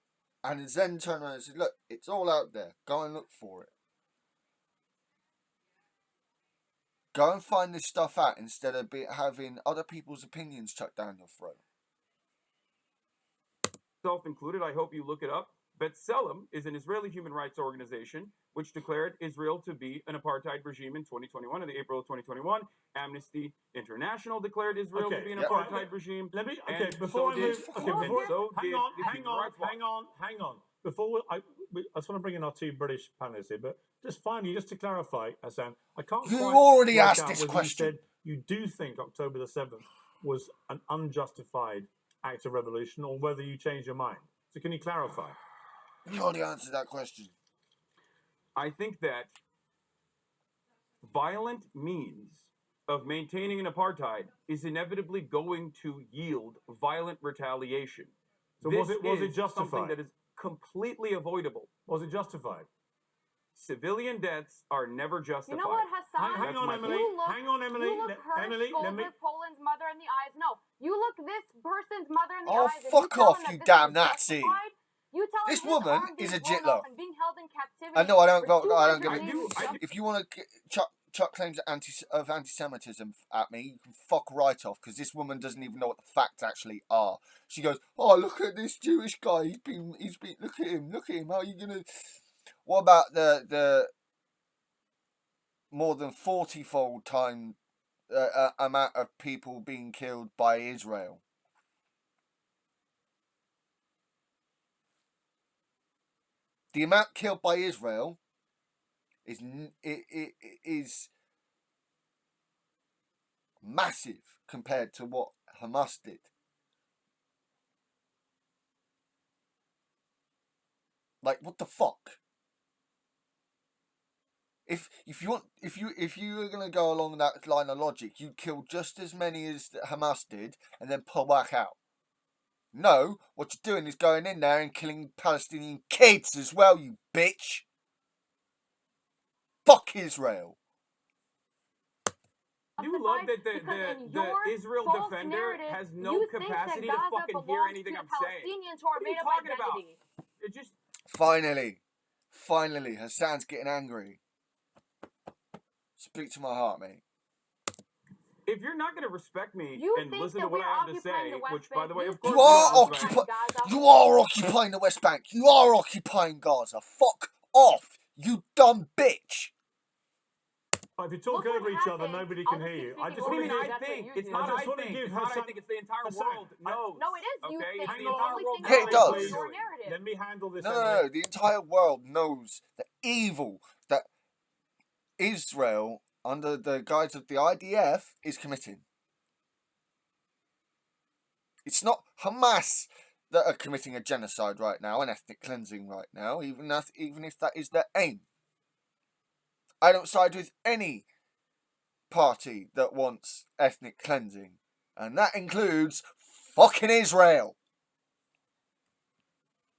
Speaker 1: And then turn around and say, look, it's all out there. Go and look for it. Go and find this stuff out instead of having other people's opinions chucked down your throat.
Speaker 3: Self-included, I hope you look it up. B'Tselem is an Israeli human rights organization which declared Israel to be an apartheid regime in 2021. In April of 2021, Amnesty International declared Israel to be an apartheid regime.
Speaker 2: Let me.
Speaker 3: and
Speaker 2: Okay, before
Speaker 3: so
Speaker 2: I move.
Speaker 3: did-
Speaker 2: Okay, before.
Speaker 3: so
Speaker 2: Hang
Speaker 3: did
Speaker 2: on,
Speaker 3: the
Speaker 2: hang
Speaker 3: Human
Speaker 2: on,
Speaker 3: Rights Watch.
Speaker 2: hang on. Before I just want to bring in our two British panelists here, but just finally, just to clarify, Hassan, I can't.
Speaker 1: You
Speaker 2: quite
Speaker 1: already
Speaker 2: work
Speaker 1: asked
Speaker 2: out
Speaker 1: this
Speaker 2: whether
Speaker 1: question.
Speaker 2: You said you do think October the 7th was an unjustified act of revolution, or whether you changed your mind. So can you clarify?
Speaker 1: You already answered that question.
Speaker 3: I think that violent means of maintaining an apartheid is inevitably going to yield violent retaliation.
Speaker 2: So
Speaker 3: was
Speaker 2: it justified?
Speaker 3: Something that is completely avoidable.
Speaker 2: Was it justified?
Speaker 3: Civilian deaths are never justified.
Speaker 5: You know what, Hassan?
Speaker 2: Hang on, Emily.
Speaker 5: You look Hirsch over Poland's mother in the eyes. No, you look this person's mother in the eyes. And
Speaker 1: fuck
Speaker 5: you tell
Speaker 1: off,
Speaker 5: him that
Speaker 1: you
Speaker 5: this
Speaker 1: damn
Speaker 5: is
Speaker 1: Nazi.
Speaker 5: justified. You tell
Speaker 1: This
Speaker 5: him his
Speaker 1: woman
Speaker 5: arm being
Speaker 1: is a
Speaker 5: blown
Speaker 1: jitler.
Speaker 5: off and being held in captivity.
Speaker 1: I know, I don't
Speaker 5: for
Speaker 1: give
Speaker 5: 200 days.
Speaker 1: If you want to chuck claims of anti-Semitism at me, you can fuck right off, because this woman doesn't even know what the facts actually are. She goes, oh, look at this Jewish guy, he's been, look at him, how are you gonna... What about the more than 40-fold time amount of people being killed by Israel? The amount killed by Israel is massive compared to what Hamas did. Like, what the fuck? If you were gonna go along that line of logic, you'd kill just as many as Hamas did and then pull back out. No, what you're doing is going in there and killing Palestinian kids as well, you bitch. Fuck Israel.
Speaker 3: You love that the Israel defender has no capacity to fucking hear anything I'm saying. What are you talking about? It just...
Speaker 1: Finally, Hassan's getting angry. Speak to my heart, mate.
Speaker 3: If you're not going to respect me and listen to
Speaker 5: that
Speaker 3: what
Speaker 5: we
Speaker 3: I have
Speaker 5: are
Speaker 3: to say,
Speaker 5: occupying the West
Speaker 3: which, by the way,
Speaker 5: Bank?
Speaker 3: of course,
Speaker 1: You are occupying the West Bank. You are occupying Gaza. Fuck off, you dumb bitch.
Speaker 2: If you talk over each other, nobody can hear you. I just want to give...
Speaker 3: I think it's not I think. It's not I think. It's the entire world knows.
Speaker 5: No, it is. You
Speaker 3: Okay?
Speaker 5: think.
Speaker 3: It's the
Speaker 5: You
Speaker 3: entire
Speaker 5: only
Speaker 3: world
Speaker 5: think
Speaker 1: Hey, it
Speaker 5: about
Speaker 1: does.
Speaker 5: your narrative.
Speaker 2: Let me handle this.
Speaker 1: No. The entire world knows the evil that Israel, under the guise of the IDF, is committing. It's not Hamas that are committing a genocide right now, an ethnic cleansing right now, even if that is their aim. I don't side with any party that wants ethnic cleansing, and that includes fucking Israel,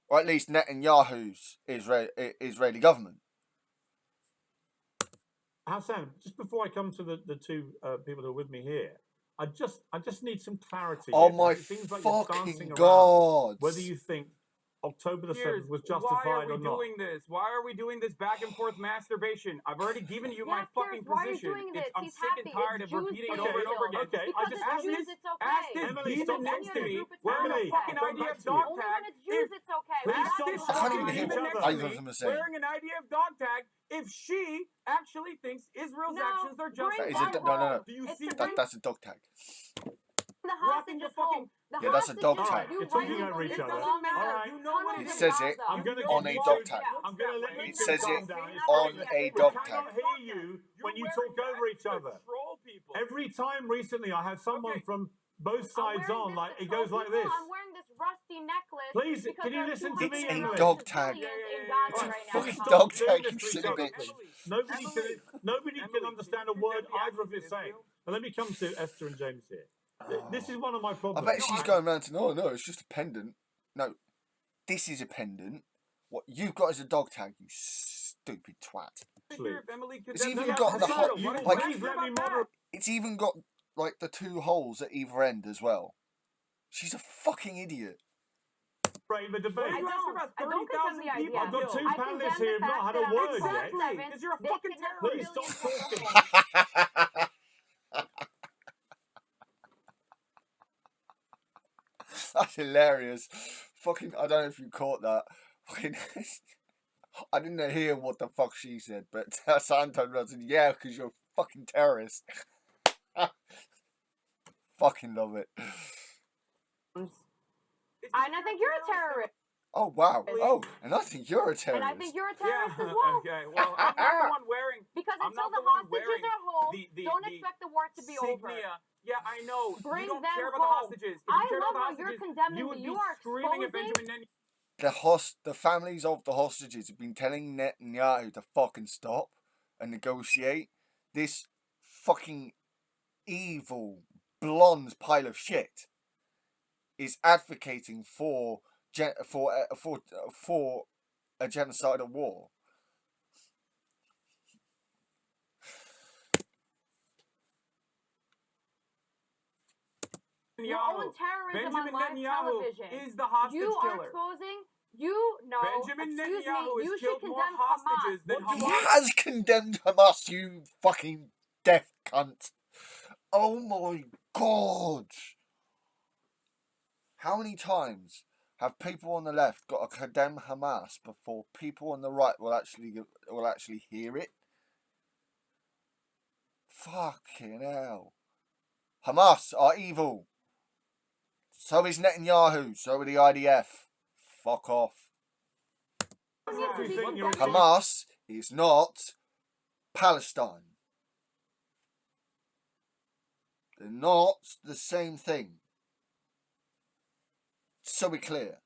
Speaker 1: or at least Netanyahu's Israeli government.
Speaker 2: Hassan, just before I come to the two people who are with me here, I just need some clarity.
Speaker 1: Oh
Speaker 2: here,
Speaker 1: my
Speaker 2: because it seems like you're
Speaker 1: fucking
Speaker 2: dancing around
Speaker 1: god!
Speaker 2: whether you think October the
Speaker 3: Piers,
Speaker 2: 7th was
Speaker 3: why
Speaker 2: justified
Speaker 3: are we
Speaker 2: or not.
Speaker 3: doing this? Why are we doing this back and forth masturbation? I've already given you my
Speaker 5: Yeah,
Speaker 3: fucking
Speaker 5: Piers, why are you
Speaker 3: position.
Speaker 5: doing this?
Speaker 3: I'm
Speaker 5: He's
Speaker 3: sick and
Speaker 5: happy.
Speaker 3: tired
Speaker 5: It's
Speaker 3: of
Speaker 5: Jews
Speaker 3: repeating it
Speaker 5: day
Speaker 3: over and over
Speaker 5: still.
Speaker 3: again.
Speaker 2: Okay,
Speaker 5: Because
Speaker 2: I just
Speaker 5: it's
Speaker 2: asked
Speaker 5: Jews,
Speaker 2: this.
Speaker 5: it's okay.
Speaker 3: Ask this
Speaker 2: Emily,
Speaker 3: demon
Speaker 2: stop
Speaker 3: next to
Speaker 2: talking.
Speaker 3: me
Speaker 5: Group, it's
Speaker 3: wearing
Speaker 2: Emily,
Speaker 3: a fucking
Speaker 2: I'll come
Speaker 3: IDF
Speaker 2: back to you.
Speaker 3: dog
Speaker 5: Only
Speaker 3: tag.
Speaker 5: when it's Jews, it's okay.
Speaker 2: Please
Speaker 5: We're not
Speaker 2: stop
Speaker 5: doing
Speaker 1: I can't even
Speaker 2: talking
Speaker 1: hear
Speaker 2: to
Speaker 1: what
Speaker 2: each other.
Speaker 1: either of them are saying.
Speaker 3: Wearing an IDF dog tag if she actually thinks Israel's
Speaker 5: No,
Speaker 3: actions are
Speaker 5: bring
Speaker 1: That is
Speaker 3: justified.
Speaker 1: no.
Speaker 3: Do you
Speaker 5: It's
Speaker 3: see
Speaker 5: to
Speaker 3: that?
Speaker 5: bring
Speaker 1: That's a dog tag.
Speaker 5: the
Speaker 3: Rocking your
Speaker 5: hostages home. The
Speaker 1: Yeah, that's a dog
Speaker 5: hostages
Speaker 1: tag.
Speaker 5: you
Speaker 2: You're talking
Speaker 5: rightly
Speaker 2: over each
Speaker 5: believe
Speaker 2: other.
Speaker 5: belong in
Speaker 2: All
Speaker 5: the
Speaker 2: right.
Speaker 3: You know what
Speaker 5: tunnels
Speaker 3: it
Speaker 1: It
Speaker 5: in
Speaker 1: says
Speaker 5: Gaza.
Speaker 1: it
Speaker 2: I'm going to
Speaker 1: on
Speaker 2: let
Speaker 1: a
Speaker 2: you
Speaker 1: dog
Speaker 2: two.
Speaker 1: tag.
Speaker 2: I'm going to let
Speaker 5: It
Speaker 2: you
Speaker 1: says
Speaker 2: two
Speaker 1: it
Speaker 2: calm down. It's
Speaker 1: on
Speaker 2: pointless.
Speaker 1: a
Speaker 2: We
Speaker 1: dog
Speaker 2: cannot
Speaker 1: tag.
Speaker 2: hear you when you talk over each other.
Speaker 3: Troll people.
Speaker 2: Every time recently, I had someone
Speaker 3: Okay.
Speaker 2: from both
Speaker 5: I'm
Speaker 2: sides
Speaker 5: wearing
Speaker 2: on,
Speaker 5: this
Speaker 2: like
Speaker 5: to
Speaker 2: it
Speaker 5: troll
Speaker 2: goes like
Speaker 5: people.
Speaker 2: this.
Speaker 5: I'm wearing this rusty necklace.
Speaker 2: Please,
Speaker 5: because
Speaker 2: can you
Speaker 5: there are
Speaker 2: listen to me,
Speaker 1: It's a
Speaker 5: 250
Speaker 2: Emily?
Speaker 1: dog tag.
Speaker 5: civilians in
Speaker 3: Yeah.
Speaker 5: Gaza
Speaker 1: It's a
Speaker 5: right now.
Speaker 2: Can you
Speaker 1: fucking
Speaker 2: stop
Speaker 1: dog
Speaker 2: doing
Speaker 1: tag,
Speaker 2: this
Speaker 1: you
Speaker 2: to each
Speaker 1: silly
Speaker 2: other,
Speaker 1: bitch.
Speaker 2: please? Nobody can
Speaker 3: Emily,
Speaker 2: understand
Speaker 3: can
Speaker 2: a
Speaker 3: you
Speaker 2: word
Speaker 3: condemn the
Speaker 2: either of
Speaker 3: actions
Speaker 2: you
Speaker 3: of
Speaker 2: saying.
Speaker 3: Israel?
Speaker 2: Now let me come to Esther and James here. This is one of my
Speaker 1: I
Speaker 2: problems.
Speaker 1: bet she's going around to no, it's just a pendant. No, this is a pendant. What you've got is a dog tag, you stupid twat.
Speaker 3: Hear if Emily could
Speaker 1: It's
Speaker 3: then
Speaker 1: even
Speaker 3: let
Speaker 1: got the
Speaker 3: Israel.
Speaker 1: hot-
Speaker 3: Why don't you
Speaker 1: like-
Speaker 3: ask
Speaker 2: please
Speaker 3: her
Speaker 2: let me
Speaker 3: about that?
Speaker 2: moderate.
Speaker 1: It's even got like the two holes at either end as well. She's a fucking idiot.
Speaker 2: The debate.
Speaker 3: You asked her about
Speaker 5: I don't
Speaker 3: 30,000
Speaker 5: condemn the
Speaker 3: people
Speaker 5: idea.
Speaker 2: I've got two
Speaker 5: I
Speaker 2: panelists
Speaker 5: condemn
Speaker 2: here
Speaker 5: the
Speaker 2: who've not
Speaker 5: fact
Speaker 2: had
Speaker 5: that
Speaker 2: a
Speaker 5: on
Speaker 2: word
Speaker 5: October
Speaker 2: yet.
Speaker 3: Exactly,
Speaker 5: 7th,
Speaker 3: 'cause you're a
Speaker 5: they
Speaker 3: fucking
Speaker 5: kidnapped
Speaker 2: Please
Speaker 5: civilians
Speaker 2: stop
Speaker 5: from their
Speaker 2: talking.
Speaker 5: homes.
Speaker 1: That's hilarious. Fucking, I don't know if you caught that. Fucking, I didn't hear what the fuck she said, but Sam turned around and said, yeah, because you're a fucking terrorist. Fucking love it.
Speaker 5: And I think you're a terrorist.
Speaker 1: Oh, wow. Oh, and I think you're a
Speaker 5: And
Speaker 1: terrorist.
Speaker 5: I think you're a
Speaker 3: Yeah.
Speaker 5: terrorist as well.
Speaker 3: Okay. Well, I'm not the one wearing.
Speaker 5: Because
Speaker 3: I'm
Speaker 5: until
Speaker 3: not
Speaker 5: the
Speaker 3: the one
Speaker 5: hostages
Speaker 3: wearing
Speaker 5: are home,
Speaker 3: the
Speaker 5: don't expect the war to be over.
Speaker 3: Signia. Yeah, I know.
Speaker 5: Bring
Speaker 3: you don't
Speaker 5: them
Speaker 3: care about
Speaker 5: home.
Speaker 3: the hostages. If
Speaker 5: I
Speaker 3: you cared
Speaker 5: love
Speaker 3: about
Speaker 5: how
Speaker 3: the
Speaker 5: you're
Speaker 3: hostages,
Speaker 5: condemning
Speaker 3: you
Speaker 5: me.
Speaker 3: would
Speaker 5: You
Speaker 3: be
Speaker 5: are
Speaker 3: screaming at
Speaker 5: exposing.
Speaker 3: Benjamin
Speaker 1: The families of the hostages have been telling Netanyahu to fucking stop and negotiate. This fucking evil blonde pile of shit is advocating for a genocidal war.
Speaker 5: Your own terrorism on
Speaker 3: Benjamin
Speaker 5: live
Speaker 3: Netanyahu
Speaker 5: television.
Speaker 3: is the hostage
Speaker 5: You are
Speaker 3: killer.
Speaker 5: exposing.
Speaker 3: Benjamin
Speaker 5: Excuse
Speaker 3: Netanyahu
Speaker 5: me. You
Speaker 3: has
Speaker 5: should
Speaker 3: killed more
Speaker 5: condemn
Speaker 3: hostages
Speaker 5: Hamas.
Speaker 3: than
Speaker 1: He
Speaker 3: Hamas.
Speaker 1: has condemned Hamas, you fucking deaf cunt. Oh my god. How many times have people on the left got to condemn Hamas before people on the right will actually hear it? Fucking hell. Hamas are evil. So is Netanyahu. So are the IDF. Fuck off. Hamas is not Palestine. They're not the same thing. So we're clear.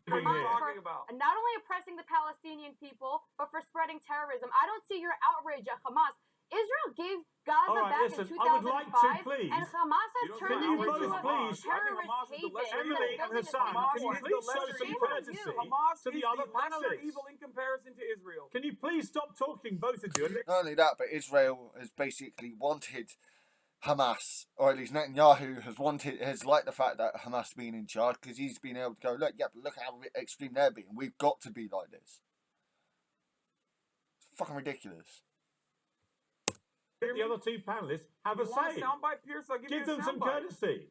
Speaker 5: Hamas
Speaker 3: talking
Speaker 5: for
Speaker 3: about?
Speaker 5: not only oppressing the Palestinian people, but for spreading terrorism. I don't see your outrage at Hamas. Israel gave Gaza
Speaker 2: All right,
Speaker 5: back
Speaker 2: listen,
Speaker 5: in 2005,
Speaker 2: I would like to, please.
Speaker 5: and Hamas has
Speaker 3: You don't
Speaker 5: turned
Speaker 3: see
Speaker 5: this
Speaker 2: outrage
Speaker 5: into
Speaker 2: at
Speaker 5: a
Speaker 2: Hamas.
Speaker 5: terrorist
Speaker 3: Hamas is the
Speaker 5: haven.
Speaker 3: lesser
Speaker 2: Emily and
Speaker 5: Building a
Speaker 2: Hassan,
Speaker 5: safe
Speaker 2: can you
Speaker 5: haven.
Speaker 2: please show some
Speaker 5: Shame on
Speaker 2: courtesy
Speaker 5: you.
Speaker 3: Hamas
Speaker 2: to the
Speaker 3: is
Speaker 2: other
Speaker 3: the lesser
Speaker 2: panelists?
Speaker 3: evil in comparison to Israel.
Speaker 2: Can you please stop talking, both of you?
Speaker 1: Not only that, but Israel has basically wanted Hamas, or at least Netanyahu has liked the fact that Hamas being in charge, because he's been able to go, look how extreme they're being. We've got to be like this. It's fucking ridiculous.
Speaker 2: The other two panelists have a
Speaker 3: You want
Speaker 2: say.
Speaker 3: a soundbite, Pierce? I'll give you
Speaker 2: Give
Speaker 3: a
Speaker 2: them some
Speaker 3: soundbite.
Speaker 2: courtesy.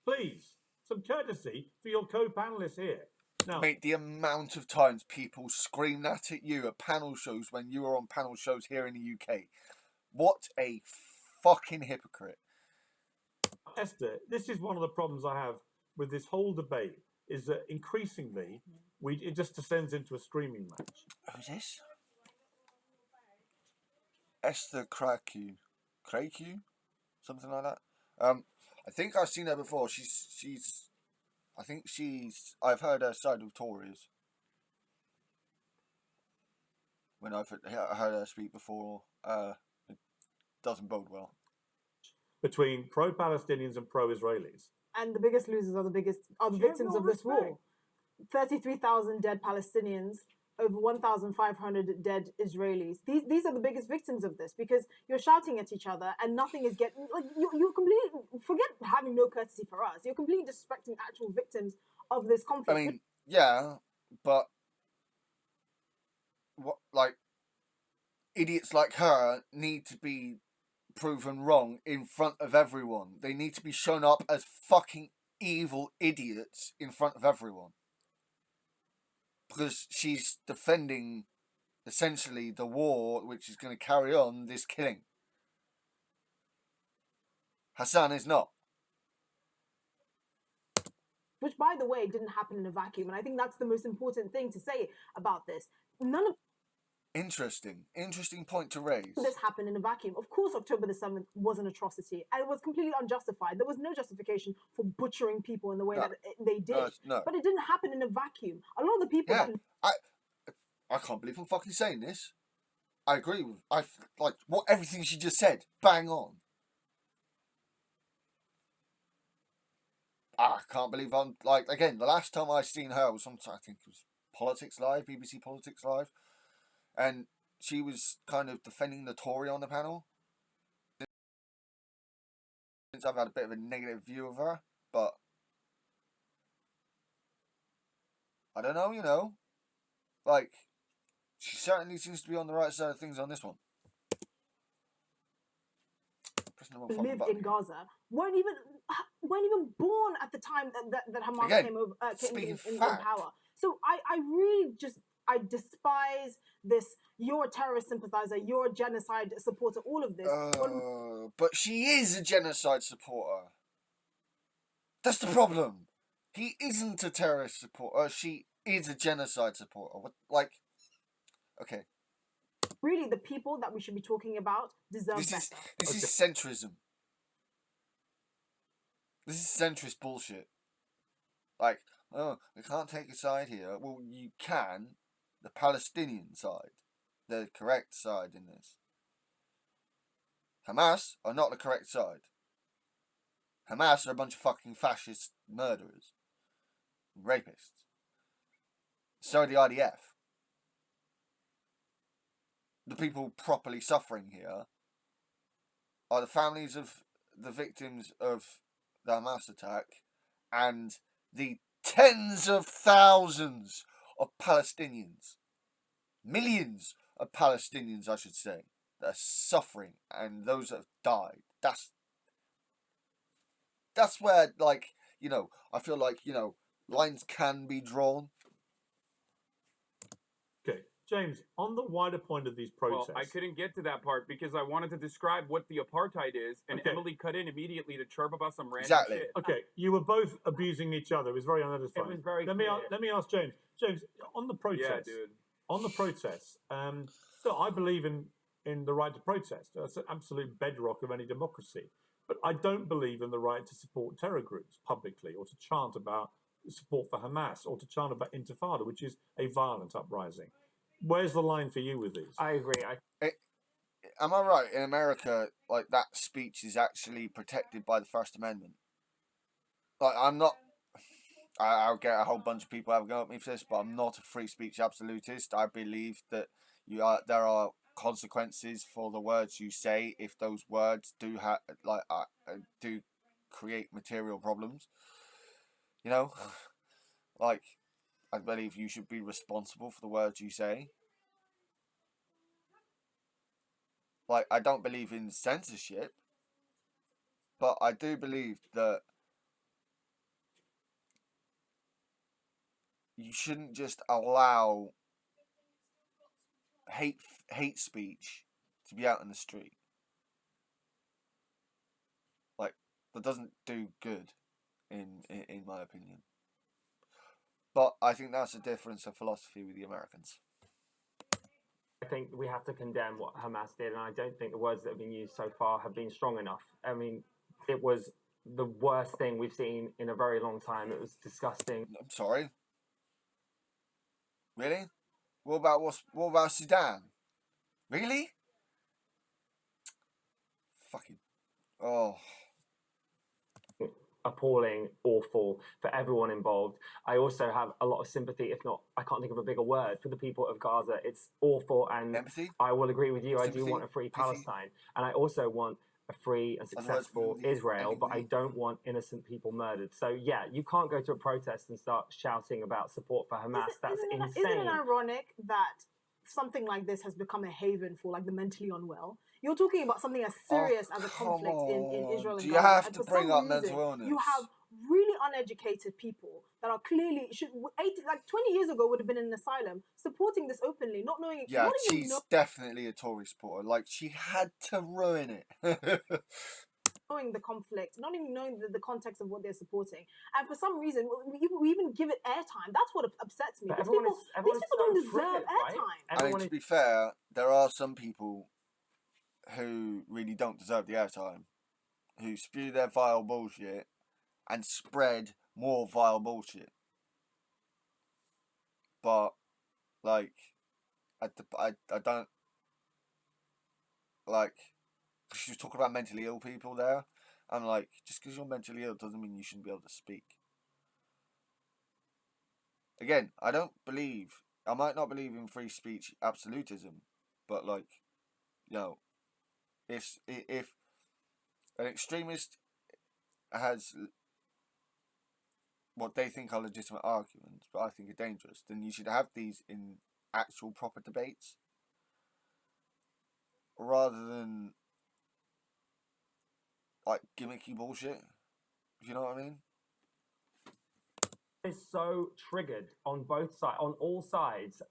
Speaker 2: Please. Some courtesy for your co-panelists here. Now,
Speaker 1: Mate, the amount of times people scream that at you at panel shows when you were on panel shows here in the UK. What a fucking hypocrite.
Speaker 2: Esther, this is one of the problems I have with this whole debate, is that increasingly it just descends into a screaming match.
Speaker 1: Who's this? Esther Kraku? Something like that. I think I've seen her before. I've heard her side with Tories. When I've heard her speak before, it doesn't bode well.
Speaker 2: Between pro-Palestinians and pro-Israelis.
Speaker 6: And the biggest losers are the victims of this war. 33,000 dead Palestinians, over 1,500 dead Israelis. These are the biggest victims of this, because you're shouting at each other and nothing is getting, like, you're completely, forget having no courtesy for us. You're completely disrespecting actual victims of this conflict.
Speaker 1: I mean, yeah, but what, like, idiots like her need to be proven wrong in front of everyone. They need to be shown up as fucking evil idiots in front of everyone. Because she's defending, essentially, the war which is going to carry on this killing. Hassan is not.
Speaker 6: Which, by the way, didn't happen in a vacuum. And I think that's the most important thing to say about this. None of
Speaker 1: Interesting point to raise.
Speaker 6: this happened in a vacuum. Of course, October the 7th was an atrocity, and it was completely unjustified. There was no justification for butchering people in the way that they did.
Speaker 1: No.
Speaker 6: But it didn't happen in a vacuum. A lot of the people...
Speaker 1: Yeah, I can't believe I'm fucking saying this. I agree with... everything she just said. Bang on. I can't believe I'm... again, the last time I seen her was I think it was Politics Live, BBC Politics Live. And she was kind of defending the Tory on the panel. Since I've had a bit of a negative view of her, but I don't know, she certainly seems to be on the right side of things on this one.
Speaker 6: Lived in Gaza weren't even born at the time that Hamas came in power. So I really just... I despise this. You're a terrorist sympathizer. You're a genocide supporter. All of this.
Speaker 1: But she is a genocide supporter. That's the problem. He isn't a terrorist supporter. She is a genocide supporter. Okay.
Speaker 6: Really, the people that we should be talking about deserve better.
Speaker 1: This is centrism. This is centrist bullshit. We can't take a side here. Well, you can. The Palestinian side. The correct side in this. Hamas are not the correct side. Hamas are a bunch of fucking fascist murderers. Rapists. So are the IDF. The people properly suffering here are the families of the victims of the Hamas attack and the tens of thousands of Palestinians, millions of Palestinians, I should say, that are suffering, and those that have died. That's where, I feel like, lines can be drawn.
Speaker 2: Okay, James, on the wider point of these protests...
Speaker 3: Well, I couldn't get to that part because I wanted to describe what the apartheid is, and Emily cut in immediately to chirp about some random shit.
Speaker 2: Okay, you were both abusing each other. It was very unedifying.
Speaker 4: It was very
Speaker 2: Let me ask James. James, on the protests...
Speaker 3: Yeah, dude.
Speaker 2: On the protests, so I believe in the right to protest. That's an absolute bedrock of any democracy. But I don't believe in the right to support terror groups publicly, or to chant about support for Hamas, or to chant about Intifada, which is a violent uprising. Where's the line for you with these?
Speaker 4: I agree.
Speaker 1: Am I right? In America, that speech is actually protected by the First Amendment. I'm not... I'll get a whole bunch of people have a go at me for this, but I'm not a free speech absolutist. I believe that there are consequences for the words you say if those words do do create material problems. I believe you should be responsible for the words you say. I don't believe in censorship, but I do believe that you shouldn't just allow hate speech to be out in the street. That doesn't do good, in my opinion. But I think that's a difference of philosophy with the Americans.
Speaker 4: I think we have to condemn what Hamas did, and I don't think the words that have been used so far have been strong enough. I mean, it was the worst thing we've seen in a very long time. It was disgusting.
Speaker 1: I'm sorry. Really? What about Sudan? Really? Fucking. Oh.
Speaker 4: Appalling, awful for everyone involved. I also have a lot of sympathy, if not, I can't think of a bigger word, for the people of Gaza. It's awful, and
Speaker 1: Empathy?
Speaker 4: I will agree with you. I do
Speaker 1: Sympathy?
Speaker 4: want a free
Speaker 1: Pity?
Speaker 4: Palestine, and I also want a free and
Speaker 1: Other words,
Speaker 4: successful
Speaker 1: sympathy,
Speaker 4: Israel, but I
Speaker 1: empathy.
Speaker 4: don't want innocent people murdered. So yeah, you can't go to a protest and start shouting about support for Hamas. That's insane.
Speaker 6: Isn't it ironic that something like this has become a haven for like the mentally unwell? You're talking about something as serious as a conflict in Israel and
Speaker 1: Do you
Speaker 6: Gaza,
Speaker 1: have
Speaker 6: and
Speaker 1: to
Speaker 6: for
Speaker 1: bring
Speaker 6: some
Speaker 1: up
Speaker 6: reason,
Speaker 1: mental illness?
Speaker 6: you have really uneducated people that are clearly 20 years ago would have been in an asylum supporting this openly, not knowing.
Speaker 1: Yeah,
Speaker 6: not even
Speaker 1: she's definitely a Tory supporter. Like, she had to ruin it.
Speaker 6: knowing the conflict, not even knowing the context of what they're supporting, and for some reason we even give it airtime. That's what upsets me.
Speaker 4: But
Speaker 6: These
Speaker 4: everyone
Speaker 6: people
Speaker 4: is
Speaker 6: don't
Speaker 4: so
Speaker 6: deserve
Speaker 4: triggered, right?
Speaker 6: airtime.
Speaker 1: I mean, to be fair, there are some people who really don't deserve the airtime, who spew their vile bullshit and spread more vile bullshit. But, like, I don't, like, she was talking about mentally ill people there. I'm like, just because you're mentally ill doesn't mean you shouldn't be able to speak. Again, I might not believe in free speech absolutism, but, like, you know, if an extremist has what they think are legitimate arguments, but I think are dangerous, then you should have these in actual proper debates, rather than like gimmicky bullshit. If you know what I mean?
Speaker 4: Is so triggered on both sides, on all sides,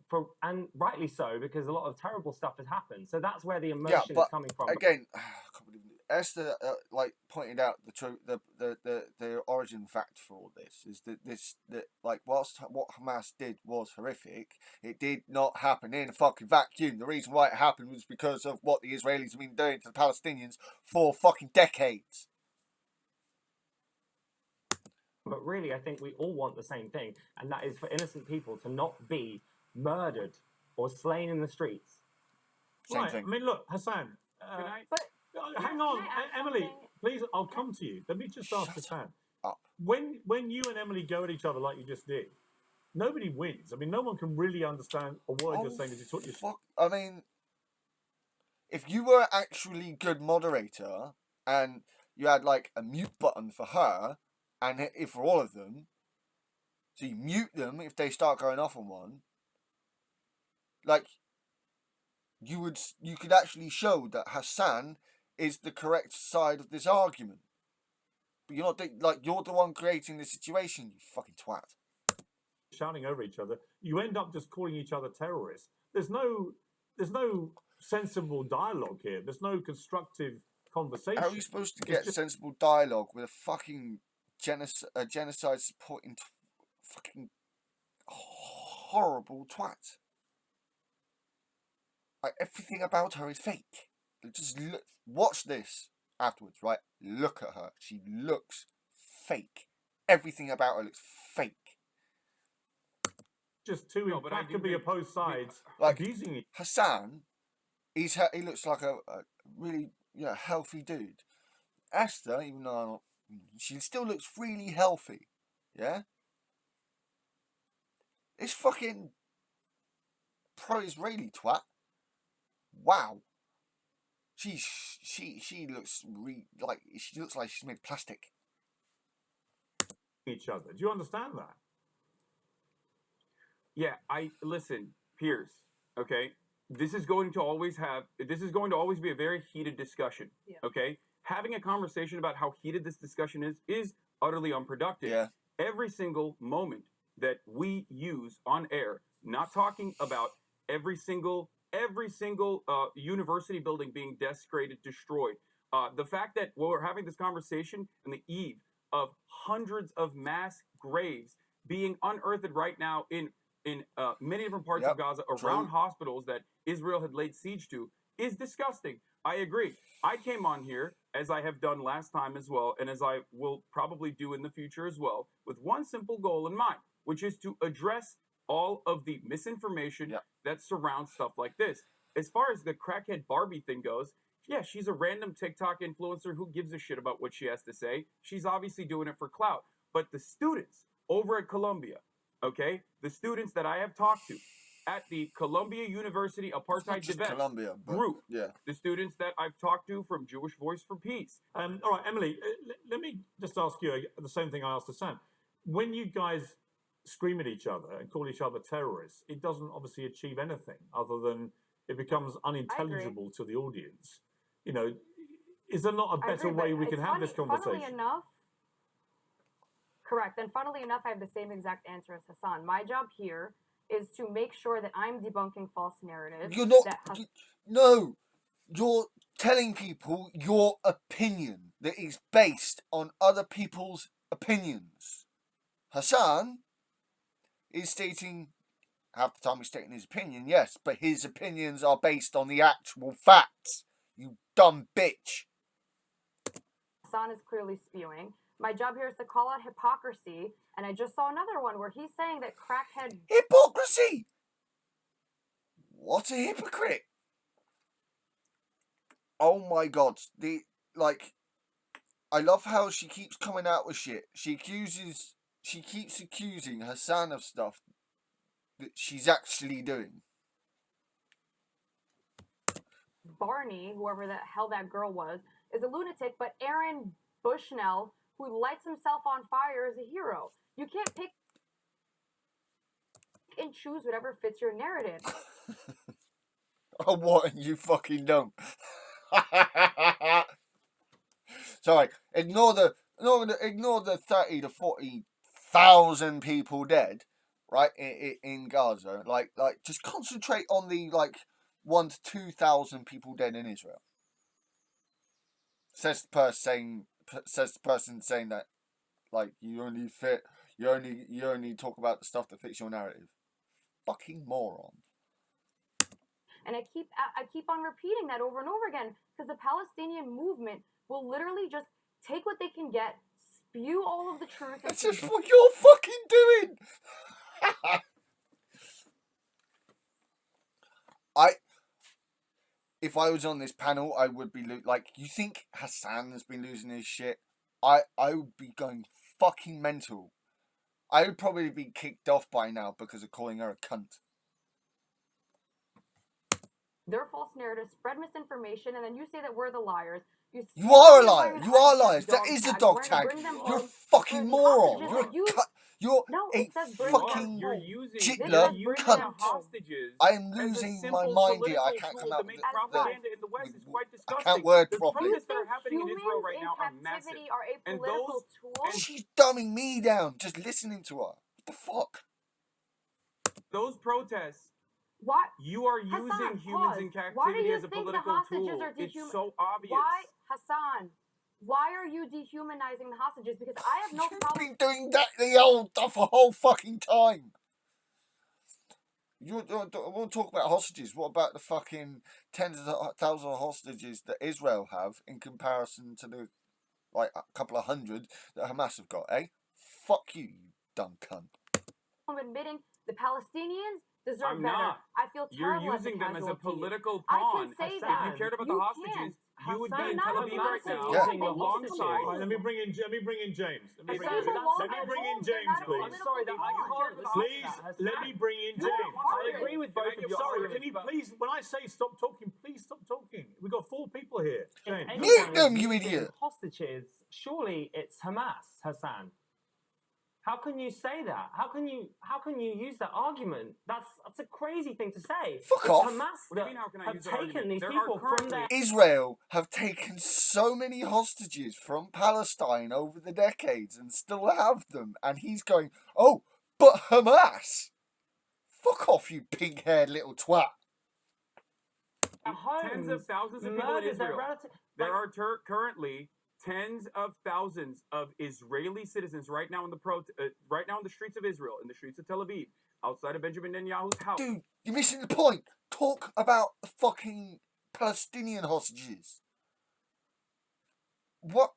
Speaker 4: and rightly so, because a lot of terrible stuff has happened. So that's where the emotion is coming from.
Speaker 1: Again, I can't believe it. Esther like pointed out the truth, the origin fact for all this is that like whilst what Hamas did was horrific, it did not happen in a fucking vacuum. The reason why it happened was because of what the Israelis have been doing to the Palestinians for fucking decades.
Speaker 4: But really, I think we all want the same thing, and that is for innocent people to not be murdered or slain in the streets.
Speaker 1: Same
Speaker 2: Right.
Speaker 1: thing.
Speaker 2: I mean, look, Hassan. Hang on, Emily. Please, I'll come to you. Let me just ask Hassan.
Speaker 1: Up.
Speaker 2: When you and Emily go at each other like you just did, nobody wins. I mean, no one can really understand a word you're saying because it's what you're.
Speaker 1: Fuck. I mean, if you were actually good moderator and you had like a mute button for her and if for all of them, so you mute them if they start going off on one, like you could actually show that Hassan is the correct side of this argument. But you're not you're the one creating the situation, you fucking twat.
Speaker 2: Shouting over each other, you end up just calling each other terrorists. There's no sensible dialogue here. There's no constructive conversation.
Speaker 1: How are you supposed to get sensible dialogue with a fucking genocide supporting fucking horrible twat? Like, everything about her is fake. Just watch this afterwards, right? Look at her. She looks fake. Everything about her looks fake.
Speaker 2: Just two implacably opposed sides
Speaker 1: like
Speaker 2: abusing each.
Speaker 1: Hassan, he looks like a really healthy dude. Esther, even though she still looks really healthy. Yeah? This fucking pro-Israeli twat. Wow. She looks she looks like she's made of plastic.
Speaker 2: Each other. Do you understand that?
Speaker 3: Yeah, listen, Piers, okay? This is going to always be a very heated discussion.
Speaker 6: Yeah.
Speaker 3: Okay? Having a conversation about how heated this discussion is utterly unproductive.
Speaker 1: Yeah.
Speaker 3: Every single moment that we use on air, not talking about every single university building being desecrated, destroyed. The fact that we're having this conversation on the eve of hundreds of mass graves being unearthed right now in many different parts of Gaza, around hospitals that Israel had laid siege to, is disgusting. I agree. I came on here as I have done last time as well, and as I will probably do in the future as well, with one simple goal in mind, which is to address all of the misinformation that surrounds stuff like this. As far as the crackhead Barbie thing goes, yeah, she's a random TikTok influencer who gives a shit about what she has to say. She's obviously doing it for clout. But the students over at Columbia, okay, the students that I have talked to at the Columbia University Apartheid Divest group, the students that I've talked to from Jewish Voice for Peace.
Speaker 2: All right, Emily, let me just ask you the same thing I asked Hassan. When you guys scream at each other and call each other terrorists, it doesn't obviously achieve anything other than it becomes unintelligible to the audience. You know, is there not a better way we can have this conversation?
Speaker 5: Funnily enough, correct. And funnily enough, I have the same exact answer as Hassan. My job here is to make sure that I'm debunking false narratives.
Speaker 1: You're not. No, you're telling people your opinion that is based on other people's opinions. Hassan is stating, half the time he's stating his opinion, yes, but his opinions are based on the actual facts. You dumb bitch.
Speaker 5: Hassan is clearly spewing. My job here is to call out hypocrisy, and I just saw another one where he's saying that crackhead...
Speaker 1: Hypocrisy! What a hypocrite! Oh my god, I love how she keeps coming out with shit. She keeps accusing Hassan of stuff that she's actually doing.
Speaker 5: Barney, whoever the hell that girl was, is a lunatic, but Aaron Bushnell, who lights himself on fire, is a hero. You can't pick and choose whatever fits your narrative.
Speaker 1: Oh, what? You fucking don't. Sorry, ignore the 30 to 40,000 people dead, right, in Gaza. Like, just concentrate on the 1 to 2,000 people dead in Israel. Says the person saying that, you only talk about the stuff that fits your narrative. Fucking moron.
Speaker 5: And I keep on repeating that over and over again, because the Palestinian movement will literally just take what they can get, spew all of the truth.
Speaker 1: That's just what you're fucking doing. If I was on this panel, I would be you think Hassan has been losing his shit? I would be going fucking mental. I would probably be kicked off by now because of calling her a cunt.
Speaker 5: Their false narratives spread misinformation, and then you say that we're the liars.
Speaker 1: You are a liar. You are liars. That is a dog tag. You're a fucking moron. You're a fucking Hitler cunt. I am losing my mind here. I can't come out with
Speaker 3: propaganda in the West is quite disgusting.
Speaker 1: I can't word properly.
Speaker 3: The protests that are happening in Israel right now are massive.
Speaker 5: Are a political tool?
Speaker 1: She's dumbing me down just listening to her. What the fuck?
Speaker 3: Those protests.
Speaker 5: What?
Speaker 3: You are using humans in captivity as a political tool. It's so obvious.
Speaker 5: Why, Hassan? Why are you dehumanizing the hostages? Because I have no problem.
Speaker 1: You've been doing that the whole fucking time. You won't talk about hostages. What about the fucking tens of thousands of hostages that Israel have in comparison to the a couple of hundred that Hamas have got? Fuck you, you dumb cunt.
Speaker 5: I'm admitting the Palestinians deserve
Speaker 3: I'm
Speaker 5: better.
Speaker 3: not.
Speaker 5: I feel terrible.
Speaker 3: You're using them as a political
Speaker 5: I
Speaker 3: pawn.
Speaker 5: can say that.
Speaker 3: If you cared about the hostages, you would be in Tel Aviv right now alongside.
Speaker 2: Right, let me bring in James. Let me bring in James, please.
Speaker 4: I'm sorry that I can't
Speaker 2: Please, let me bring in James.
Speaker 4: I agree with both of you.
Speaker 2: Sorry, can you please, when I say stop talking, please stop talking. We've got 4 people here. James.
Speaker 1: Mute them, you idiot.
Speaker 4: Hostages, surely it's Hamas, Hassan. How can you say that? How can you use that argument? That's a crazy thing to say.
Speaker 1: Fuck off.
Speaker 4: Hamas have taken these people from their...
Speaker 1: Israel have taken so many hostages from Palestine over the decades and still have them. And he's going, oh, but Hamas? Fuck off, you pink-haired little twat.
Speaker 3: Tens of thousands of people in Israel. There are currently tens of thousands of Israeli citizens right now in the streets of Israel, in the streets of Tel Aviv, outside of Benjamin Netanyahu's house.
Speaker 1: Dude, you're missing the point. Talk about the fucking Palestinian hostages. what?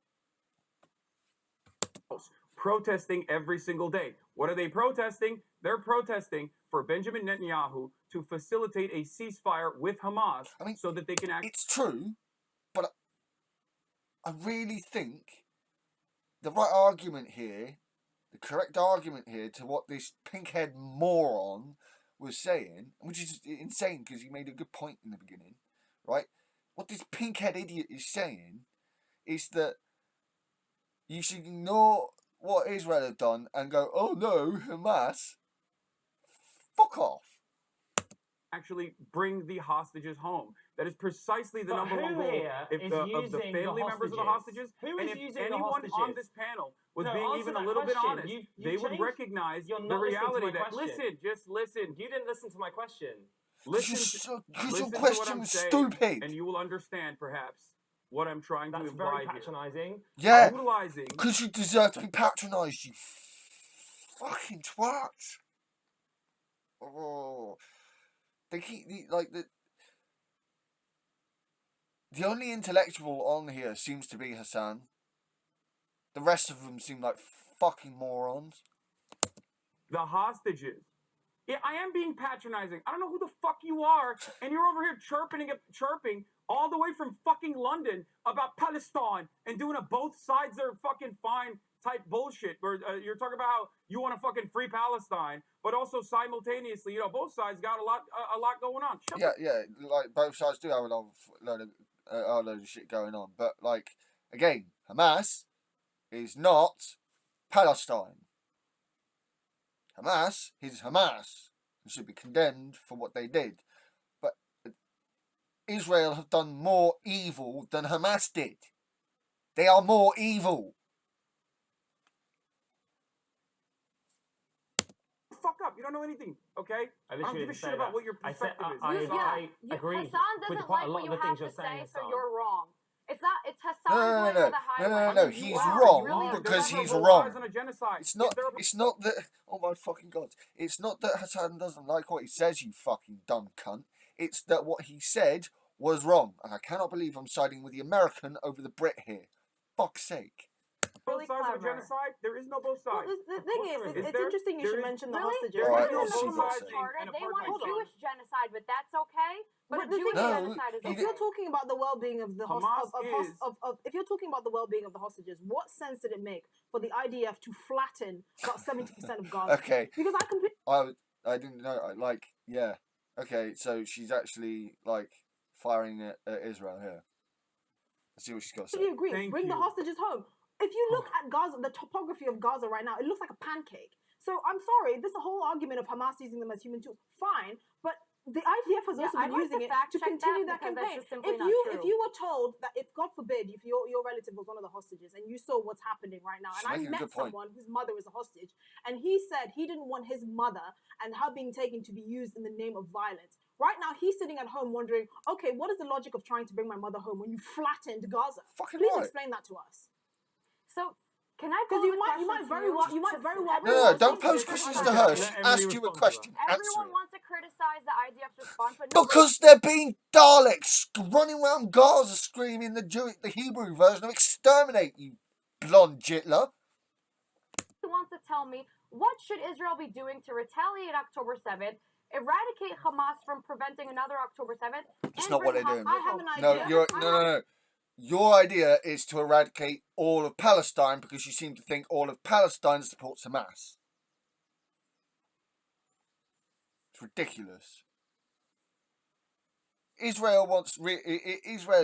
Speaker 3: Protesting every single day. What are they protesting? They're protesting for Benjamin Netanyahu to facilitate a ceasefire with Hamas so that they can act.
Speaker 1: It's true, but I really think the right argument here, the correct argument here to what this pink-haired moron was saying, which is insane because he made a good point in the beginning, right? What this pink-haired idiot is saying is that you should ignore what Israel have done and go, oh no, Hamas, fuck off.
Speaker 3: Actually bring the hostages home. That is precisely the number one goal of the family members of the hostages. And if anyone on this panel was being even a little bit honest, they would recognize the reality that, listen, just listen.
Speaker 4: You didn't listen to my question.
Speaker 3: Listen
Speaker 1: Because your
Speaker 3: to what
Speaker 1: question
Speaker 3: I'm
Speaker 1: was
Speaker 3: saying,
Speaker 1: stupid.
Speaker 3: and you will understand, perhaps, what I'm trying to
Speaker 4: That's
Speaker 3: imply
Speaker 4: very
Speaker 3: here.
Speaker 4: patronising.
Speaker 1: Yeah,
Speaker 3: Utilizing
Speaker 1: because you deserve to be patronised, you fucking twat. Oh, they keep the only intellectual on here seems to be Hassan. The rest of them seem like fucking morons.
Speaker 3: the hostages. Yeah, I am being patronizing. I don't know who the fuck you are, and you're over here chirping all the way from fucking London about Palestine and doing a both sides are fucking fine type bullshit. Where you're talking about how you want to fucking free Palestine, but also simultaneously, both sides got a lot going on.
Speaker 1: Yeah, like both sides do have a load of shit going on, but like again, Hamas is not Palestine. Hamas is Hamas and should be condemned for what they did. But Israel have done more evil than Hamas did. They are more evil.
Speaker 3: Fuck up. You don't know anything, okay? I don't give a shit about what your perspective is.
Speaker 4: I agree
Speaker 5: Hassan
Speaker 4: with
Speaker 5: doesn't
Speaker 4: quite
Speaker 5: like
Speaker 4: a lot
Speaker 5: what
Speaker 4: of
Speaker 5: you
Speaker 4: the things
Speaker 5: have
Speaker 4: you're
Speaker 5: to say,
Speaker 4: saying,
Speaker 5: so
Speaker 4: Hassan.
Speaker 5: you're wrong. It's Hassan going on the highway.
Speaker 1: No. He's wrong because he's wrong. It's not that. Oh my fucking god! It's not that Hassan doesn't like what he says. You fucking dumb cunt. It's that what he said was wrong, and I cannot believe I'm siding with the American over the Brit here. Fuck's sake.
Speaker 5: Really
Speaker 3: both sides of a
Speaker 5: clever.
Speaker 3: genocide? There is no both sides.
Speaker 6: Well, the thing is, it's interesting you should mention the hostages.
Speaker 3: there
Speaker 1: Alright,
Speaker 5: Even in
Speaker 1: let's
Speaker 5: the
Speaker 1: see
Speaker 5: Hamas
Speaker 1: this.
Speaker 5: charter, they want a
Speaker 3: Hold on.
Speaker 5: Jewish genocide, but that's okay. But a
Speaker 6: the
Speaker 5: Jewish
Speaker 6: thing is,
Speaker 5: genocide is
Speaker 6: if
Speaker 5: okay.
Speaker 6: you're talking about the well-being of the if you're talking about the well-being of the hostages, what sense did it make for the IDF to flatten about 70% of Gaza?
Speaker 1: Okay.
Speaker 6: Because
Speaker 1: I didn't know. Yeah. Okay, so she's actually firing at Israel here. Let's see what she's got to say.
Speaker 6: I agree. Bring the hostages home. If you look at Gaza, the topography of Gaza right now, it looks like a pancake. So I'm sorry, this whole argument of Hamas using them as human tools, fine, but the IDF has also been using it to continue that campaign. If you were told that, if God forbid, if your relative was one of the hostages and you saw what's happening right now, and I met someone whose mother is a hostage, and he said he didn't want his mother and her being taken to be used in the name of violence. Right now, he's sitting at home wondering, okay, what is the logic of trying to bring my mother home when you flattened Gaza? Please explain that to us.
Speaker 5: So, can I?
Speaker 6: Because you might very well.
Speaker 1: No, don't pose questions to her. She asked you a question.
Speaker 5: Everyone wants to criticize the IDF's response, but
Speaker 1: because they're being Daleks running around Gaza screaming the Hebrew version of "exterminate you, blonde jitler."
Speaker 5: Wants to tell me what should Israel be doing to retaliate October 7th, eradicate Hamas from preventing another October 7th?
Speaker 1: It's not what they're doing.
Speaker 6: I have an idea.
Speaker 1: No. Your idea is to eradicate all of Palestine because you seem to think all of Palestine supports Hamas. It's ridiculous. Israel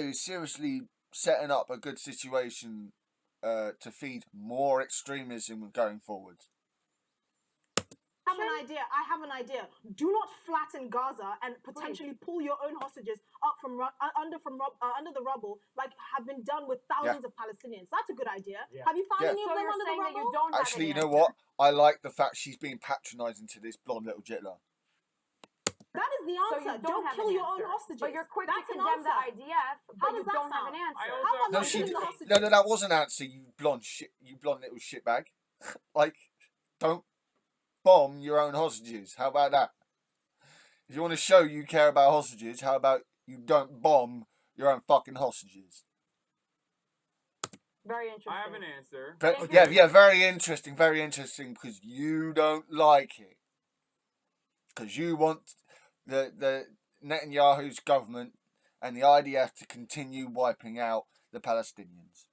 Speaker 1: is seriously setting up a good situation to feed more extremism going forward.
Speaker 6: I have an idea. Do not flatten Gaza and potentially pull your own hostages up from under the rubble, like have been done with thousands of Palestinians. That's a good idea. Yeah. Have you found any of them under the rubble?
Speaker 1: Actually, you know what? I like the fact she's being patronising to this blonde little jitler.
Speaker 6: That is the answer.
Speaker 5: So
Speaker 6: don't kill your own hostages.
Speaker 5: But you're quick to condemn the IDF, but you don't have an answer.
Speaker 1: No, that was an answer. You blonde little shitbag. Don't bomb your own hostages. How about that? If you want to show you care about hostages, how about you don't bomb your own fucking hostages?
Speaker 5: Very interesting.
Speaker 3: I have an answer.
Speaker 1: Yeah, very interesting, because you don't like it. Because you want the Netanyahu's government and the IDF to continue wiping out the Palestinians.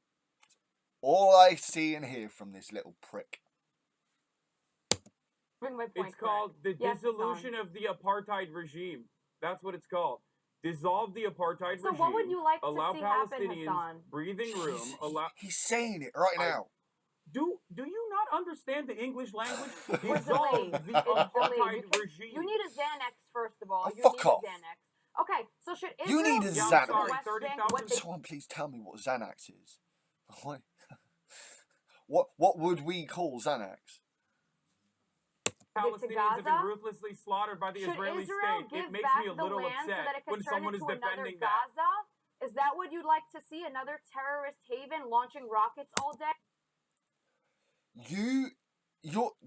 Speaker 1: All I see and hear from this little prick.
Speaker 5: Bring my point.
Speaker 3: It's called the
Speaker 5: Yes,
Speaker 3: dissolution of the apartheid regime. That's what it's called. Dissolve the apartheid regime.
Speaker 5: So what would you like to
Speaker 3: allow
Speaker 5: see happen,
Speaker 3: Palestinians
Speaker 5: Hassan?
Speaker 3: breathing room.
Speaker 1: He's saying it right now.
Speaker 3: Do you not understand the English language?
Speaker 5: We're
Speaker 3: Dissolve
Speaker 5: delayed.
Speaker 3: the
Speaker 5: It's
Speaker 3: apartheid
Speaker 5: delayed.
Speaker 3: regime.
Speaker 5: You need a Xanax, first of all.
Speaker 1: Oh,
Speaker 5: You
Speaker 1: fuck
Speaker 5: need
Speaker 1: off.
Speaker 5: a Xanax. Okay, so should
Speaker 1: You
Speaker 5: Israel
Speaker 1: need a
Speaker 5: do
Speaker 1: Xanax.
Speaker 5: to the
Speaker 3: Sorry,
Speaker 5: West Bank
Speaker 3: 30,000
Speaker 5: what they
Speaker 1: Someone please tell me what Xanax is. What would we call Xanax?
Speaker 3: Palestinians have been
Speaker 5: Gaza?
Speaker 3: ruthlessly slaughtered by the
Speaker 5: Should
Speaker 3: Israeli
Speaker 5: Israel
Speaker 3: state.
Speaker 5: give
Speaker 3: It makes
Speaker 5: back
Speaker 3: me a
Speaker 5: the
Speaker 3: little
Speaker 5: land so
Speaker 3: upset
Speaker 5: that it can
Speaker 3: when
Speaker 5: turn
Speaker 3: someone is
Speaker 5: into another
Speaker 3: defending that.
Speaker 5: Gaza? Is that what you'd like to see? Another terrorist haven launching rockets all day?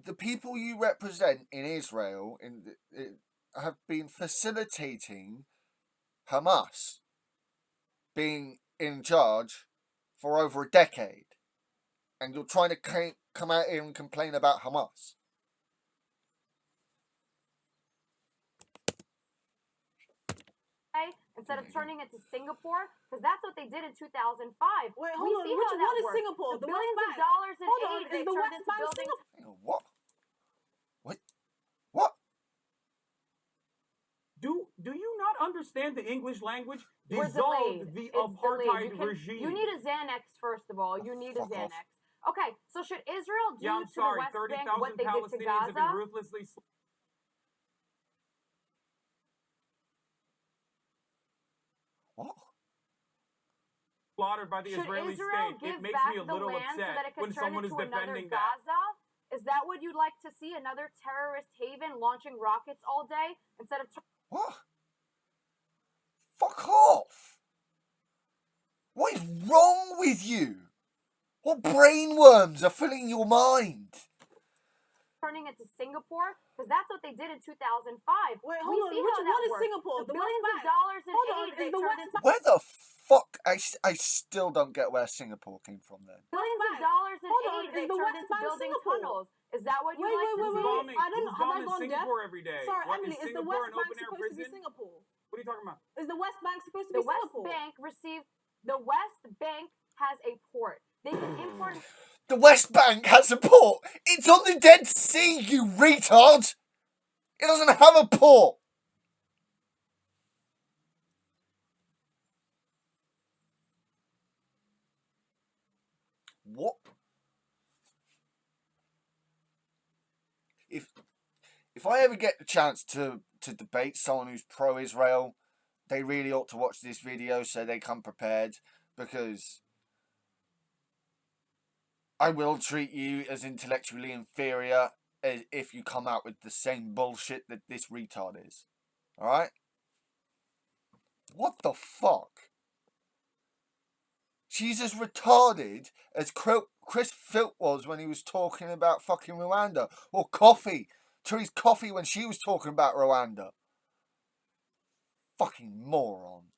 Speaker 1: The people you represent in Israel have been facilitating Hamas being in charge for over a decade, and you're trying to come out here and complain about Hamas.
Speaker 5: Instead of turning it to Singapore, because that's what they did in 2005.
Speaker 6: Wait,
Speaker 5: we
Speaker 6: hold on.
Speaker 5: see
Speaker 6: What
Speaker 5: how that
Speaker 6: is
Speaker 5: works.
Speaker 6: Singapore?
Speaker 5: The
Speaker 6: The West
Speaker 5: billions
Speaker 6: Bank.
Speaker 5: of dollars in
Speaker 6: Hold on,
Speaker 5: aid
Speaker 6: is
Speaker 5: they
Speaker 6: the
Speaker 5: turned
Speaker 6: West
Speaker 5: into
Speaker 6: Bank
Speaker 5: building.
Speaker 6: Singapore?
Speaker 1: Hang on, what? What?
Speaker 3: Do you not understand the English language?
Speaker 5: We're
Speaker 3: Dissolve
Speaker 5: delayed.
Speaker 3: the
Speaker 5: It's
Speaker 3: apartheid
Speaker 5: delayed.
Speaker 3: regime.
Speaker 5: You need a Xanax, first of all. You need a
Speaker 1: Fuck off.
Speaker 5: Xanax. Okay, so should Israel do
Speaker 3: Yeah, I'm
Speaker 5: to
Speaker 3: sorry.
Speaker 5: the West Bank
Speaker 3: 30,000
Speaker 5: what they did to
Speaker 3: Palestinians have been
Speaker 5: Gaza?
Speaker 3: ruthlessly
Speaker 1: What?
Speaker 3: slaughtered by the
Speaker 5: Should
Speaker 3: Israeli
Speaker 5: Israel
Speaker 3: state.
Speaker 5: give
Speaker 3: It makes
Speaker 5: back
Speaker 3: me a
Speaker 5: the
Speaker 3: little
Speaker 5: land so
Speaker 3: upset
Speaker 5: that it can
Speaker 3: when
Speaker 5: turn
Speaker 3: someone is
Speaker 5: into another
Speaker 3: defending that.
Speaker 5: Gaza? Is that what you'd like to see? Another terrorist haven launching rockets all day instead of
Speaker 1: What? Fuck off! What is wrong with you? What brainworms are filling your mind?
Speaker 5: turning it to Singapore? Because that's what they did in 2005.
Speaker 6: Wait,
Speaker 5: we
Speaker 6: hold on.
Speaker 5: see how that
Speaker 6: What is
Speaker 5: works.
Speaker 6: Singapore?
Speaker 5: The
Speaker 6: The West
Speaker 5: billions of
Speaker 6: Bank.
Speaker 5: dollars in
Speaker 6: Hold on,
Speaker 5: aid
Speaker 6: is
Speaker 5: they
Speaker 6: the
Speaker 5: turned
Speaker 6: West
Speaker 5: into
Speaker 1: Where the fuck? I still don't get where Singapore came from then.
Speaker 5: billions of dollars in
Speaker 6: Hold on,
Speaker 5: aid
Speaker 6: is
Speaker 5: they
Speaker 6: the
Speaker 5: turned
Speaker 6: West
Speaker 5: into
Speaker 6: Bank
Speaker 5: building
Speaker 6: Singapore?
Speaker 5: tunnels. Is that what you
Speaker 6: Wait,
Speaker 5: like to
Speaker 6: wait,
Speaker 5: see?
Speaker 6: wait.
Speaker 3: Bombing.
Speaker 6: I don't.
Speaker 3: Who's
Speaker 6: Have I
Speaker 3: bombing
Speaker 6: gone deaf?
Speaker 3: Singapore every day?
Speaker 6: Sorry,
Speaker 3: What,
Speaker 6: Emily.
Speaker 3: is
Speaker 6: Is the
Speaker 3: Singapore
Speaker 6: West
Speaker 3: an
Speaker 6: Bank
Speaker 3: open-air
Speaker 6: supposed to be
Speaker 3: prison?
Speaker 6: Singapore?
Speaker 3: What are you talking about?
Speaker 6: Is the West Bank supposed to
Speaker 5: The
Speaker 6: be
Speaker 5: West
Speaker 6: Singapore?
Speaker 5: Bank has a port. They can import.
Speaker 1: The West Bank has a port. It's on the Dead Sea, you retard. It doesn't have a port. What? If I ever get the chance to debate someone who's pro-Israel, they really ought to watch this video so they come prepared, because I will treat you as intellectually inferior if you come out with the same bullshit that this retard is. Alright? What the fuck? She's as retarded as Chris Philp was when he was talking about fucking Rwanda. Or Therese Coffey when she was talking about Rwanda. Fucking moron.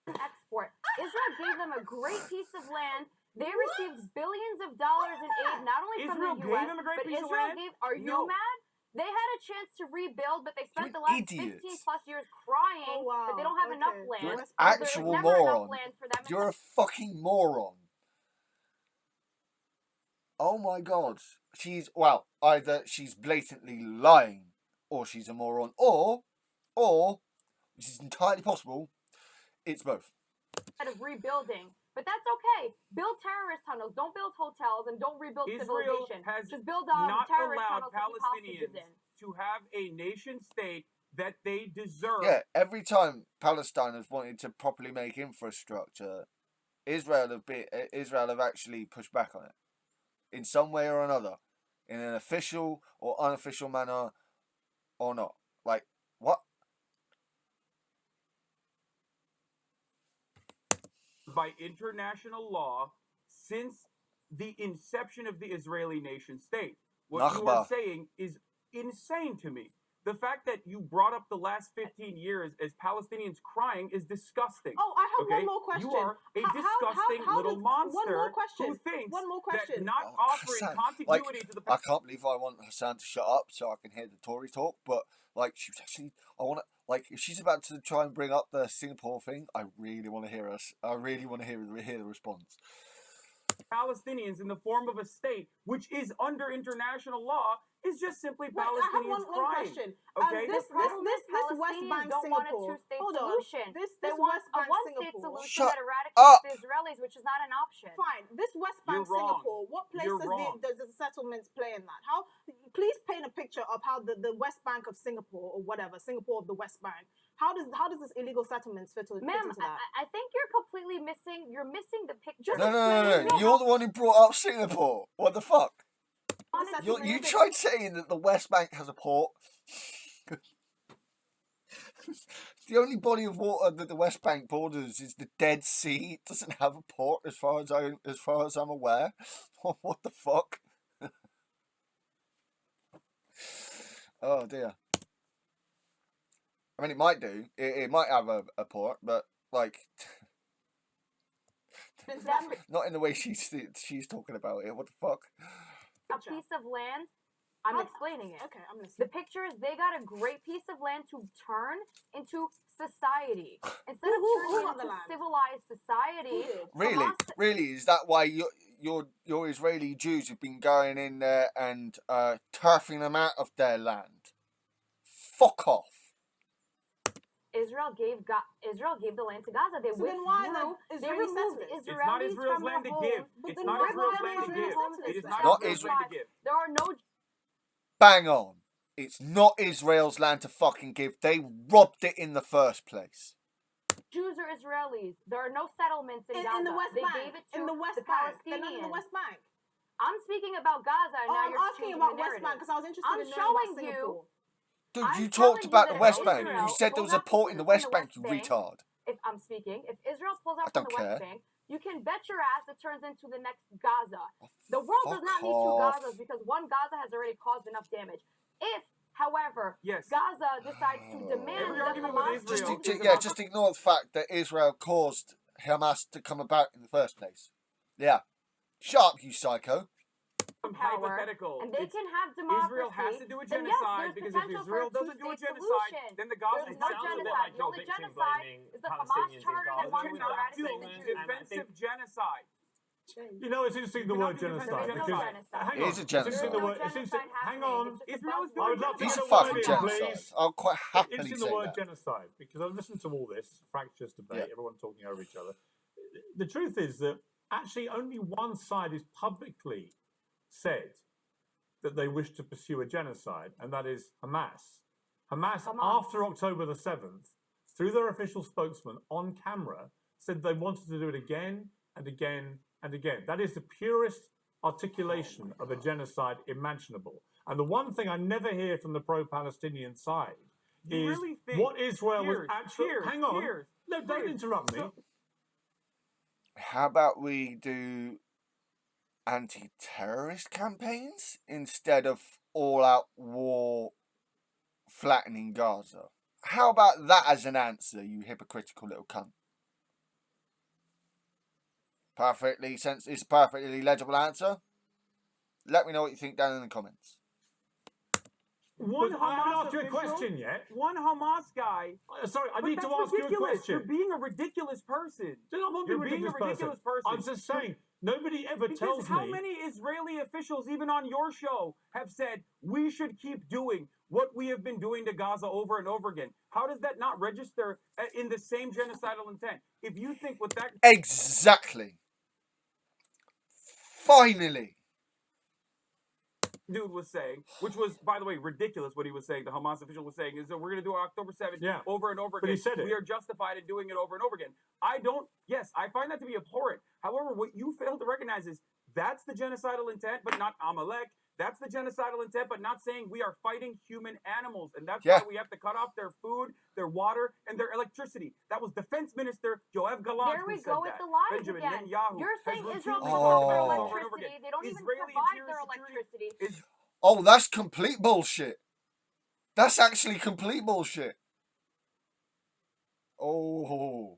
Speaker 5: Export. Israel gave them a great piece of land. They received billions of dollars in aid, not only from
Speaker 3: Israel
Speaker 5: the
Speaker 3: gave
Speaker 5: U.S.,
Speaker 3: them a great
Speaker 5: but
Speaker 3: piece of
Speaker 5: Israel
Speaker 3: land?
Speaker 5: gave. Are you
Speaker 3: No.
Speaker 5: mad? They had a chance to rebuild, but they spent
Speaker 1: You're
Speaker 5: the last
Speaker 1: idiot.
Speaker 5: 15 plus years crying that they don't have enough
Speaker 6: Okay.
Speaker 5: land.
Speaker 1: You're an
Speaker 5: So there was
Speaker 1: actual
Speaker 5: never enough
Speaker 1: moron.
Speaker 5: land for them.
Speaker 1: You're a fucking moron. Oh my god. Either she's blatantly lying, or she's a moron, or, which is entirely possible, it's both.
Speaker 5: Instead of rebuilding. But that's okay. Build terrorist tunnels. Don't build hotels and don't rebuild
Speaker 3: Israel
Speaker 5: civilization.
Speaker 3: has
Speaker 5: Just build
Speaker 3: not
Speaker 5: terrorist
Speaker 3: allowed
Speaker 5: tunnels to keep hostages
Speaker 3: Palestinians
Speaker 5: in.
Speaker 3: to have a nation state that they deserve.
Speaker 1: Yeah, every time Palestine has wanted to properly make infrastructure, Israel have actually pushed back on it. In some way or another. In an official or unofficial manner or not. Like, what?
Speaker 3: By international law since the inception of the Israeli nation state. What you are
Speaker 1: Nachba.
Speaker 3: saying is insane to me. The fact that you brought up the last 15 years as Palestinians crying is disgusting.
Speaker 6: Oh, I have
Speaker 3: Okay?
Speaker 6: one more question.
Speaker 3: You are a disgusting little monster
Speaker 6: one more question.
Speaker 3: who thinks
Speaker 6: One more question.
Speaker 3: that not offering
Speaker 1: Hassan,
Speaker 3: contiguity to the
Speaker 1: I can't believe I want Hassan to shut up so I can hear the Tory talk, but like she's actually, I want to, like if she's about to try and bring up the Singapore thing, I really want to hear us. I really want to hear the response.
Speaker 3: Palestinians in the form of a state, which is under international law, is just simply
Speaker 6: Wait, I have
Speaker 3: Palestinians
Speaker 6: one
Speaker 3: crying.
Speaker 6: question.
Speaker 3: Okay?
Speaker 6: This West Bank
Speaker 5: don't want a
Speaker 6: Singapore.
Speaker 5: two-state
Speaker 6: Hold on.
Speaker 5: solution.
Speaker 6: This
Speaker 5: They want
Speaker 6: West
Speaker 5: a
Speaker 6: Bank
Speaker 5: one-state
Speaker 6: Singapore.
Speaker 5: solution
Speaker 1: Shut
Speaker 5: that eradicates
Speaker 1: up.
Speaker 5: the Israelis, which is not an option.
Speaker 6: Fine. This West Bank
Speaker 3: You're wrong.
Speaker 6: Singapore. What place
Speaker 3: You're
Speaker 6: does
Speaker 3: wrong.
Speaker 6: the settlements play in that? How? Please paint a picture of how the West Bank of Singapore or whatever, Singapore of the West Bank. How does this illegal settlements fit into
Speaker 5: Ma'am,
Speaker 6: that?
Speaker 5: I think you're completely missing. You're missing the picture.
Speaker 1: No. You're the one who brought up Singapore. What the fuck?
Speaker 5: Honestly,
Speaker 1: You tried saying that the West Bank has a port. The only body of water that the West Bank borders is the Dead Sea. It doesn't have a port, as far as I'm aware. What the fuck? Oh dear. I mean, it might do. It might have a port, but like, not in the way she's talking about it. What the fuck?
Speaker 5: a piece of land. I'm explaining it.
Speaker 6: Okay, I'm
Speaker 5: The
Speaker 6: listening.
Speaker 5: picture is they got a great piece of land to turn into society. Instead of
Speaker 6: Who
Speaker 5: turning
Speaker 6: got the
Speaker 5: it into
Speaker 6: land?
Speaker 5: civilized society,
Speaker 1: Really?
Speaker 5: Hamas-
Speaker 1: Really? Is that why your Israeli Jews have been going in there and turfing them out of their land? Fuck off.
Speaker 5: Israel gave the land to Gaza. They
Speaker 6: So then why
Speaker 5: withdrew.
Speaker 6: the
Speaker 5: They
Speaker 6: Israeli
Speaker 5: removed
Speaker 6: settlers?
Speaker 3: It's not
Speaker 5: Israelis
Speaker 3: Israel's
Speaker 5: from
Speaker 3: land
Speaker 5: their
Speaker 3: to give.
Speaker 5: homes.
Speaker 6: But
Speaker 3: It's
Speaker 6: then
Speaker 3: not
Speaker 6: why
Speaker 3: Israel's
Speaker 6: are
Speaker 3: land to
Speaker 6: they
Speaker 3: give.
Speaker 6: Israeli
Speaker 3: It is
Speaker 6: settlers
Speaker 3: not
Speaker 6: then?
Speaker 1: Not
Speaker 3: Israel's
Speaker 1: Israel.
Speaker 3: land to give.
Speaker 5: There are no
Speaker 1: Bang on. It's not Israel's land to fucking give. They robbed it in the first place.
Speaker 5: Jews or Israelis. There are no settlements in Gaza.
Speaker 6: In the West
Speaker 5: They
Speaker 6: Bank.
Speaker 5: gave it to
Speaker 6: In the West
Speaker 5: the
Speaker 6: Bank. They're
Speaker 5: Palestinians.
Speaker 6: not in the West Bank.
Speaker 5: I'm speaking about Gaza, and
Speaker 6: Oh,
Speaker 5: now
Speaker 6: I'm
Speaker 5: you're
Speaker 6: asking
Speaker 5: changing
Speaker 6: about
Speaker 5: the
Speaker 6: West
Speaker 5: narrative.
Speaker 6: Bank because I was interested
Speaker 5: I'm
Speaker 6: in knowing
Speaker 5: showing
Speaker 6: about
Speaker 5: you-
Speaker 6: Singapore.
Speaker 1: Dude,
Speaker 5: I'm
Speaker 1: you talked
Speaker 5: telling you
Speaker 1: about
Speaker 5: that
Speaker 1: the West
Speaker 5: if
Speaker 1: Bank.
Speaker 5: Israel
Speaker 1: You said there
Speaker 5: pulls
Speaker 1: was a
Speaker 5: out
Speaker 1: port in the
Speaker 5: from
Speaker 1: West Bank, you
Speaker 5: Bank,
Speaker 1: retard.
Speaker 5: If I'm speaking, if Israel pulls
Speaker 1: I
Speaker 5: out from
Speaker 1: don't
Speaker 5: the
Speaker 1: care.
Speaker 5: West Bank, you can bet your ass it turns into the next Gaza. The world does
Speaker 1: fuck
Speaker 5: not need two
Speaker 1: off.
Speaker 5: Gazas because one Gaza has already caused enough damage. If, however,
Speaker 3: Yes.
Speaker 5: Gaza decides to demand
Speaker 3: Every
Speaker 5: that
Speaker 3: argument with
Speaker 5: Hamas
Speaker 3: Israel
Speaker 5: remove
Speaker 3: is about
Speaker 1: Just ignore the fact that Israel caused Hamas to come about in the first place. Yeah. Shut up, you psycho.
Speaker 5: power,
Speaker 3: Hypothetical.
Speaker 5: and they
Speaker 3: It's-
Speaker 5: can have democracy,
Speaker 3: Israel has to do a
Speaker 5: then yes,
Speaker 3: genocide
Speaker 5: there's
Speaker 3: because if
Speaker 5: potential
Speaker 3: Israel
Speaker 5: for a
Speaker 3: doesn't do a
Speaker 5: two-state
Speaker 3: genocide,
Speaker 5: solution.
Speaker 3: then the Gaza
Speaker 5: There's
Speaker 4: It
Speaker 5: no
Speaker 4: sounds a bit
Speaker 5: genocide.
Speaker 4: like
Speaker 5: The
Speaker 4: you're
Speaker 5: only
Speaker 4: victim
Speaker 5: genocide
Speaker 4: blaming
Speaker 5: is the Hamas
Speaker 4: Palestinians in
Speaker 5: charter that
Speaker 4: Gaza
Speaker 5: wants to
Speaker 4: without
Speaker 5: eradicate the
Speaker 4: doing
Speaker 5: Jews.
Speaker 4: and I think
Speaker 3: defensive genocide.
Speaker 2: You know, it's interesting the
Speaker 3: cannot
Speaker 2: word
Speaker 3: be defending
Speaker 2: genocide
Speaker 5: There is no
Speaker 2: because
Speaker 5: genocide.
Speaker 2: hang
Speaker 1: It
Speaker 2: on,
Speaker 1: is a
Speaker 2: it's interesting
Speaker 1: genocide.
Speaker 2: the
Speaker 5: There
Speaker 2: word.
Speaker 5: is no
Speaker 2: It's
Speaker 5: genocide
Speaker 2: interesting. Hang
Speaker 5: happening.
Speaker 2: on.
Speaker 5: It's just a
Speaker 3: Israel is
Speaker 5: buzzword.
Speaker 3: doing
Speaker 2: I would love to
Speaker 1: It's
Speaker 2: get
Speaker 1: a
Speaker 2: a
Speaker 1: fucking
Speaker 2: word in,
Speaker 1: genocide.
Speaker 2: please.
Speaker 1: I'll quite happily
Speaker 2: Interesting
Speaker 1: say
Speaker 2: the word
Speaker 1: that.
Speaker 2: genocide because I've listened to all this fractious debate,
Speaker 1: Yeah.
Speaker 2: everyone talking over each other. The truth is that actually only one side is publicly said that they wish to pursue a genocide, and that is Hamas. Hamas, after October the 7th, through their official spokesman on camera, said they wanted to do it again and again and again. That is the purest articulation of a genocide imaginable. And the one thing I never hear from the pro-Palestinian side
Speaker 3: You
Speaker 2: is
Speaker 3: really think
Speaker 2: what Israel was
Speaker 3: Piers,
Speaker 2: actually...
Speaker 3: Piers,
Speaker 2: Hang on.
Speaker 3: Piers,
Speaker 2: No, don't
Speaker 3: Piers.
Speaker 2: interrupt me.
Speaker 3: So-
Speaker 1: How about we do anti-terrorist campaigns instead of all-out war flattening Gaza? How about that as an answer, you hypocritical little cunt? It's a perfectly legible answer. Let me know what you think down in the comments.
Speaker 3: One
Speaker 2: But I haven't
Speaker 3: Hamas
Speaker 2: asked you a
Speaker 3: official,
Speaker 2: question yet.
Speaker 3: one Hamas guy.
Speaker 2: Sorry, I
Speaker 3: But
Speaker 2: need to
Speaker 3: that's
Speaker 2: ask you a
Speaker 3: ridiculous.
Speaker 2: question.
Speaker 3: You're being a ridiculous person.
Speaker 2: I'm not
Speaker 3: You're
Speaker 2: being
Speaker 3: being a ridiculous person.
Speaker 2: I'm just saying, nobody ever
Speaker 3: Because
Speaker 2: tells
Speaker 3: how
Speaker 2: me...
Speaker 3: many Israeli officials, even on your show, have said we should keep doing what we have been doing to Gaza over and over again? How does that not register in the same genocidal intent? If you think what that
Speaker 1: Exactly. Finally.
Speaker 3: dude was saying, which was, by the way, ridiculous what he was saying, the Hamas official was saying, is that we're going to do October 7th
Speaker 2: Yeah.
Speaker 3: over and over
Speaker 2: But
Speaker 3: again.
Speaker 2: he said it.
Speaker 3: We are justified in doing it over and over again. I find that to be abhorrent. However, what you fail to recognize is that's the genocidal intent, but not Amalek. That's the genocidal intent, but not saying we are fighting human animals. And that's why we have to cut off their food, their water, and their electricity. That was Defense Minister Yoav Gallant
Speaker 5: There we
Speaker 3: who said
Speaker 5: go with
Speaker 3: that.
Speaker 5: the lies
Speaker 3: Benjamin
Speaker 5: again.
Speaker 3: Netanyahu
Speaker 5: You're
Speaker 3: has
Speaker 5: saying Israel
Speaker 3: routinely
Speaker 5: cuts
Speaker 3: talked
Speaker 5: off their
Speaker 3: about this over and over
Speaker 5: electricity.
Speaker 3: again.
Speaker 5: They don't even
Speaker 3: Israeli
Speaker 5: provide
Speaker 3: interior
Speaker 5: their
Speaker 3: security
Speaker 5: electricity.
Speaker 3: is
Speaker 1: Oh, that's complete bullshit. That's actually complete bullshit. Oh.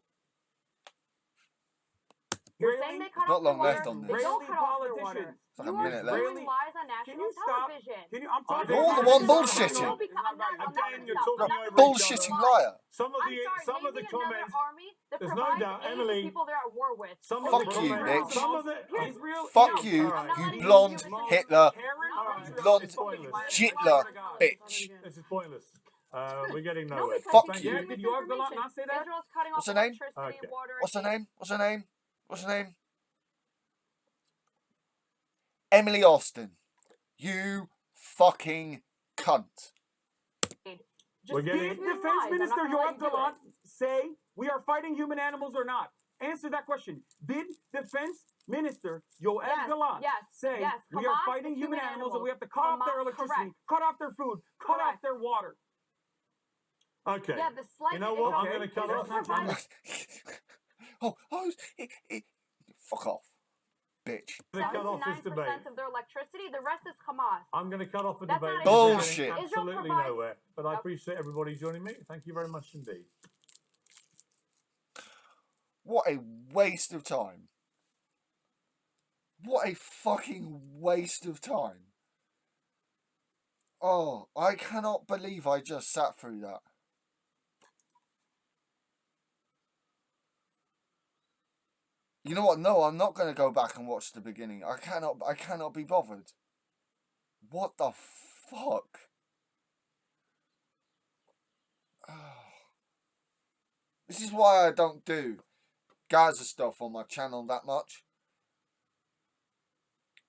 Speaker 5: You're saying they cut
Speaker 1: Not
Speaker 5: off their
Speaker 1: long
Speaker 5: water?
Speaker 1: left on this.
Speaker 5: They don't
Speaker 3: Israeli
Speaker 5: cut off their water.
Speaker 3: politicians.
Speaker 1: It's like
Speaker 5: You
Speaker 1: a
Speaker 5: are
Speaker 1: minute left.
Speaker 5: spewing lies on
Speaker 3: Can
Speaker 5: national
Speaker 3: you stop?
Speaker 5: television.
Speaker 3: I'm talking
Speaker 1: You're the
Speaker 3: about
Speaker 1: one
Speaker 3: this.
Speaker 1: bullshitting.
Speaker 5: No, because I'm not
Speaker 2: Again,
Speaker 5: gonna
Speaker 2: you're
Speaker 5: stop.
Speaker 2: talking
Speaker 5: I'm not
Speaker 2: over
Speaker 5: gonna
Speaker 2: each other.
Speaker 1: Bullshitting liar.
Speaker 2: Some of
Speaker 5: I'm sorry,
Speaker 2: some of
Speaker 5: name
Speaker 2: the
Speaker 5: me another
Speaker 2: comments.
Speaker 5: army that
Speaker 2: There's no
Speaker 5: provides
Speaker 2: doubt,
Speaker 5: aid to
Speaker 2: Emily.
Speaker 5: people they're at war with.
Speaker 2: Some
Speaker 1: Fuck
Speaker 2: of the
Speaker 1: you,
Speaker 2: comments.
Speaker 1: bitch.
Speaker 2: Some of the
Speaker 3: Israel.
Speaker 1: Fuck
Speaker 3: no,
Speaker 1: you,
Speaker 2: Alright.
Speaker 5: I'm not
Speaker 1: you
Speaker 5: letting
Speaker 1: blonde
Speaker 5: you use
Speaker 1: Hitler,
Speaker 5: Alright.
Speaker 1: you blonde
Speaker 2: It's pointless.
Speaker 1: Hitler bitch.
Speaker 2: This is pointless. We're getting
Speaker 5: No,
Speaker 2: nowhere.
Speaker 5: because
Speaker 1: Fuck
Speaker 5: she's
Speaker 1: you.
Speaker 3: Yeah,
Speaker 5: giving
Speaker 3: did Yoav Galant
Speaker 5: misinformation.
Speaker 3: not say that?
Speaker 5: Israel's cutting
Speaker 1: What's
Speaker 5: off
Speaker 1: her name?
Speaker 5: electricity,
Speaker 2: Okay.
Speaker 5: water,
Speaker 1: What's her
Speaker 5: and
Speaker 1: name? What's her name? What's her name? Emily Austin. You fucking cunt.
Speaker 2: We're
Speaker 5: just
Speaker 2: getting-
Speaker 3: Did
Speaker 5: spewing
Speaker 3: Defense
Speaker 5: lies. I'm
Speaker 3: Minister
Speaker 5: not gonna let
Speaker 3: Yoav
Speaker 5: you do it.
Speaker 3: Galant say we are fighting human animals or not? Answer that question. Did Defense Minister Yoav
Speaker 5: Yes,
Speaker 3: Galant
Speaker 5: yes,
Speaker 3: say
Speaker 5: yes.
Speaker 3: we are
Speaker 5: Hamas
Speaker 3: fighting
Speaker 5: is
Speaker 3: human
Speaker 5: human
Speaker 3: animals and we have to cut
Speaker 5: animals.
Speaker 3: off their
Speaker 5: Hamas-
Speaker 3: electricity,
Speaker 5: correct.
Speaker 3: cut off their food, cut off
Speaker 5: Correct.
Speaker 3: their water?
Speaker 2: Okay.
Speaker 5: Yeah, the slight
Speaker 2: You know
Speaker 5: that
Speaker 2: what?
Speaker 5: Israel-
Speaker 2: I'm going to cut
Speaker 5: Israel
Speaker 2: off.
Speaker 5: provides
Speaker 1: Fuck off, bitch.
Speaker 2: I'm going to cut off this debate.
Speaker 5: 79% of their electricity. The rest is Hamas.
Speaker 2: I'm going to cut off the
Speaker 5: That's
Speaker 2: debate.
Speaker 5: not
Speaker 2: because we're
Speaker 1: Bullshit.
Speaker 2: getting
Speaker 5: Israel
Speaker 2: Absolutely
Speaker 5: provides-
Speaker 2: nowhere. But I
Speaker 5: Yep.
Speaker 2: appreciate everybody joining me. Thank you very much indeed.
Speaker 1: What a waste of time. What a fucking waste of time. Oh, I cannot believe I just sat through that. You know what? No, I'm not going to go back and watch the beginning. I cannot be bothered. What the fuck? This is why I don't do Gaza stuff on my channel that much.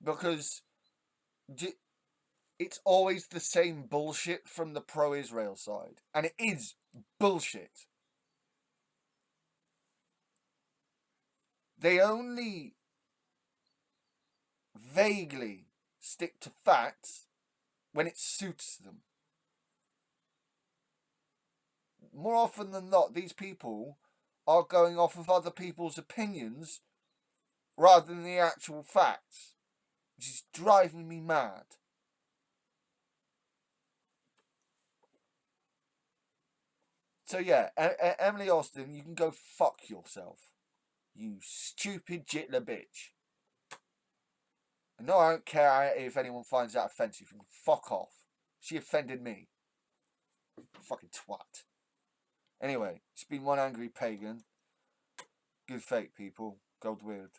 Speaker 1: Because it's always the same bullshit from the pro-Israel side. And it is bullshit. They only vaguely stick to facts when it suits them. More often than not, these people are going off of other people's opinions rather than the actual facts, which is driving me mad. So yeah, Emily Austin, you can go fuck yourself, you stupid jitler bitch. And no, I don't care if anyone finds that offensive. You can fuck off. She offended me. Fucking twat. Anyway, it's been one angry pagan. Good fate, people. Gold weird.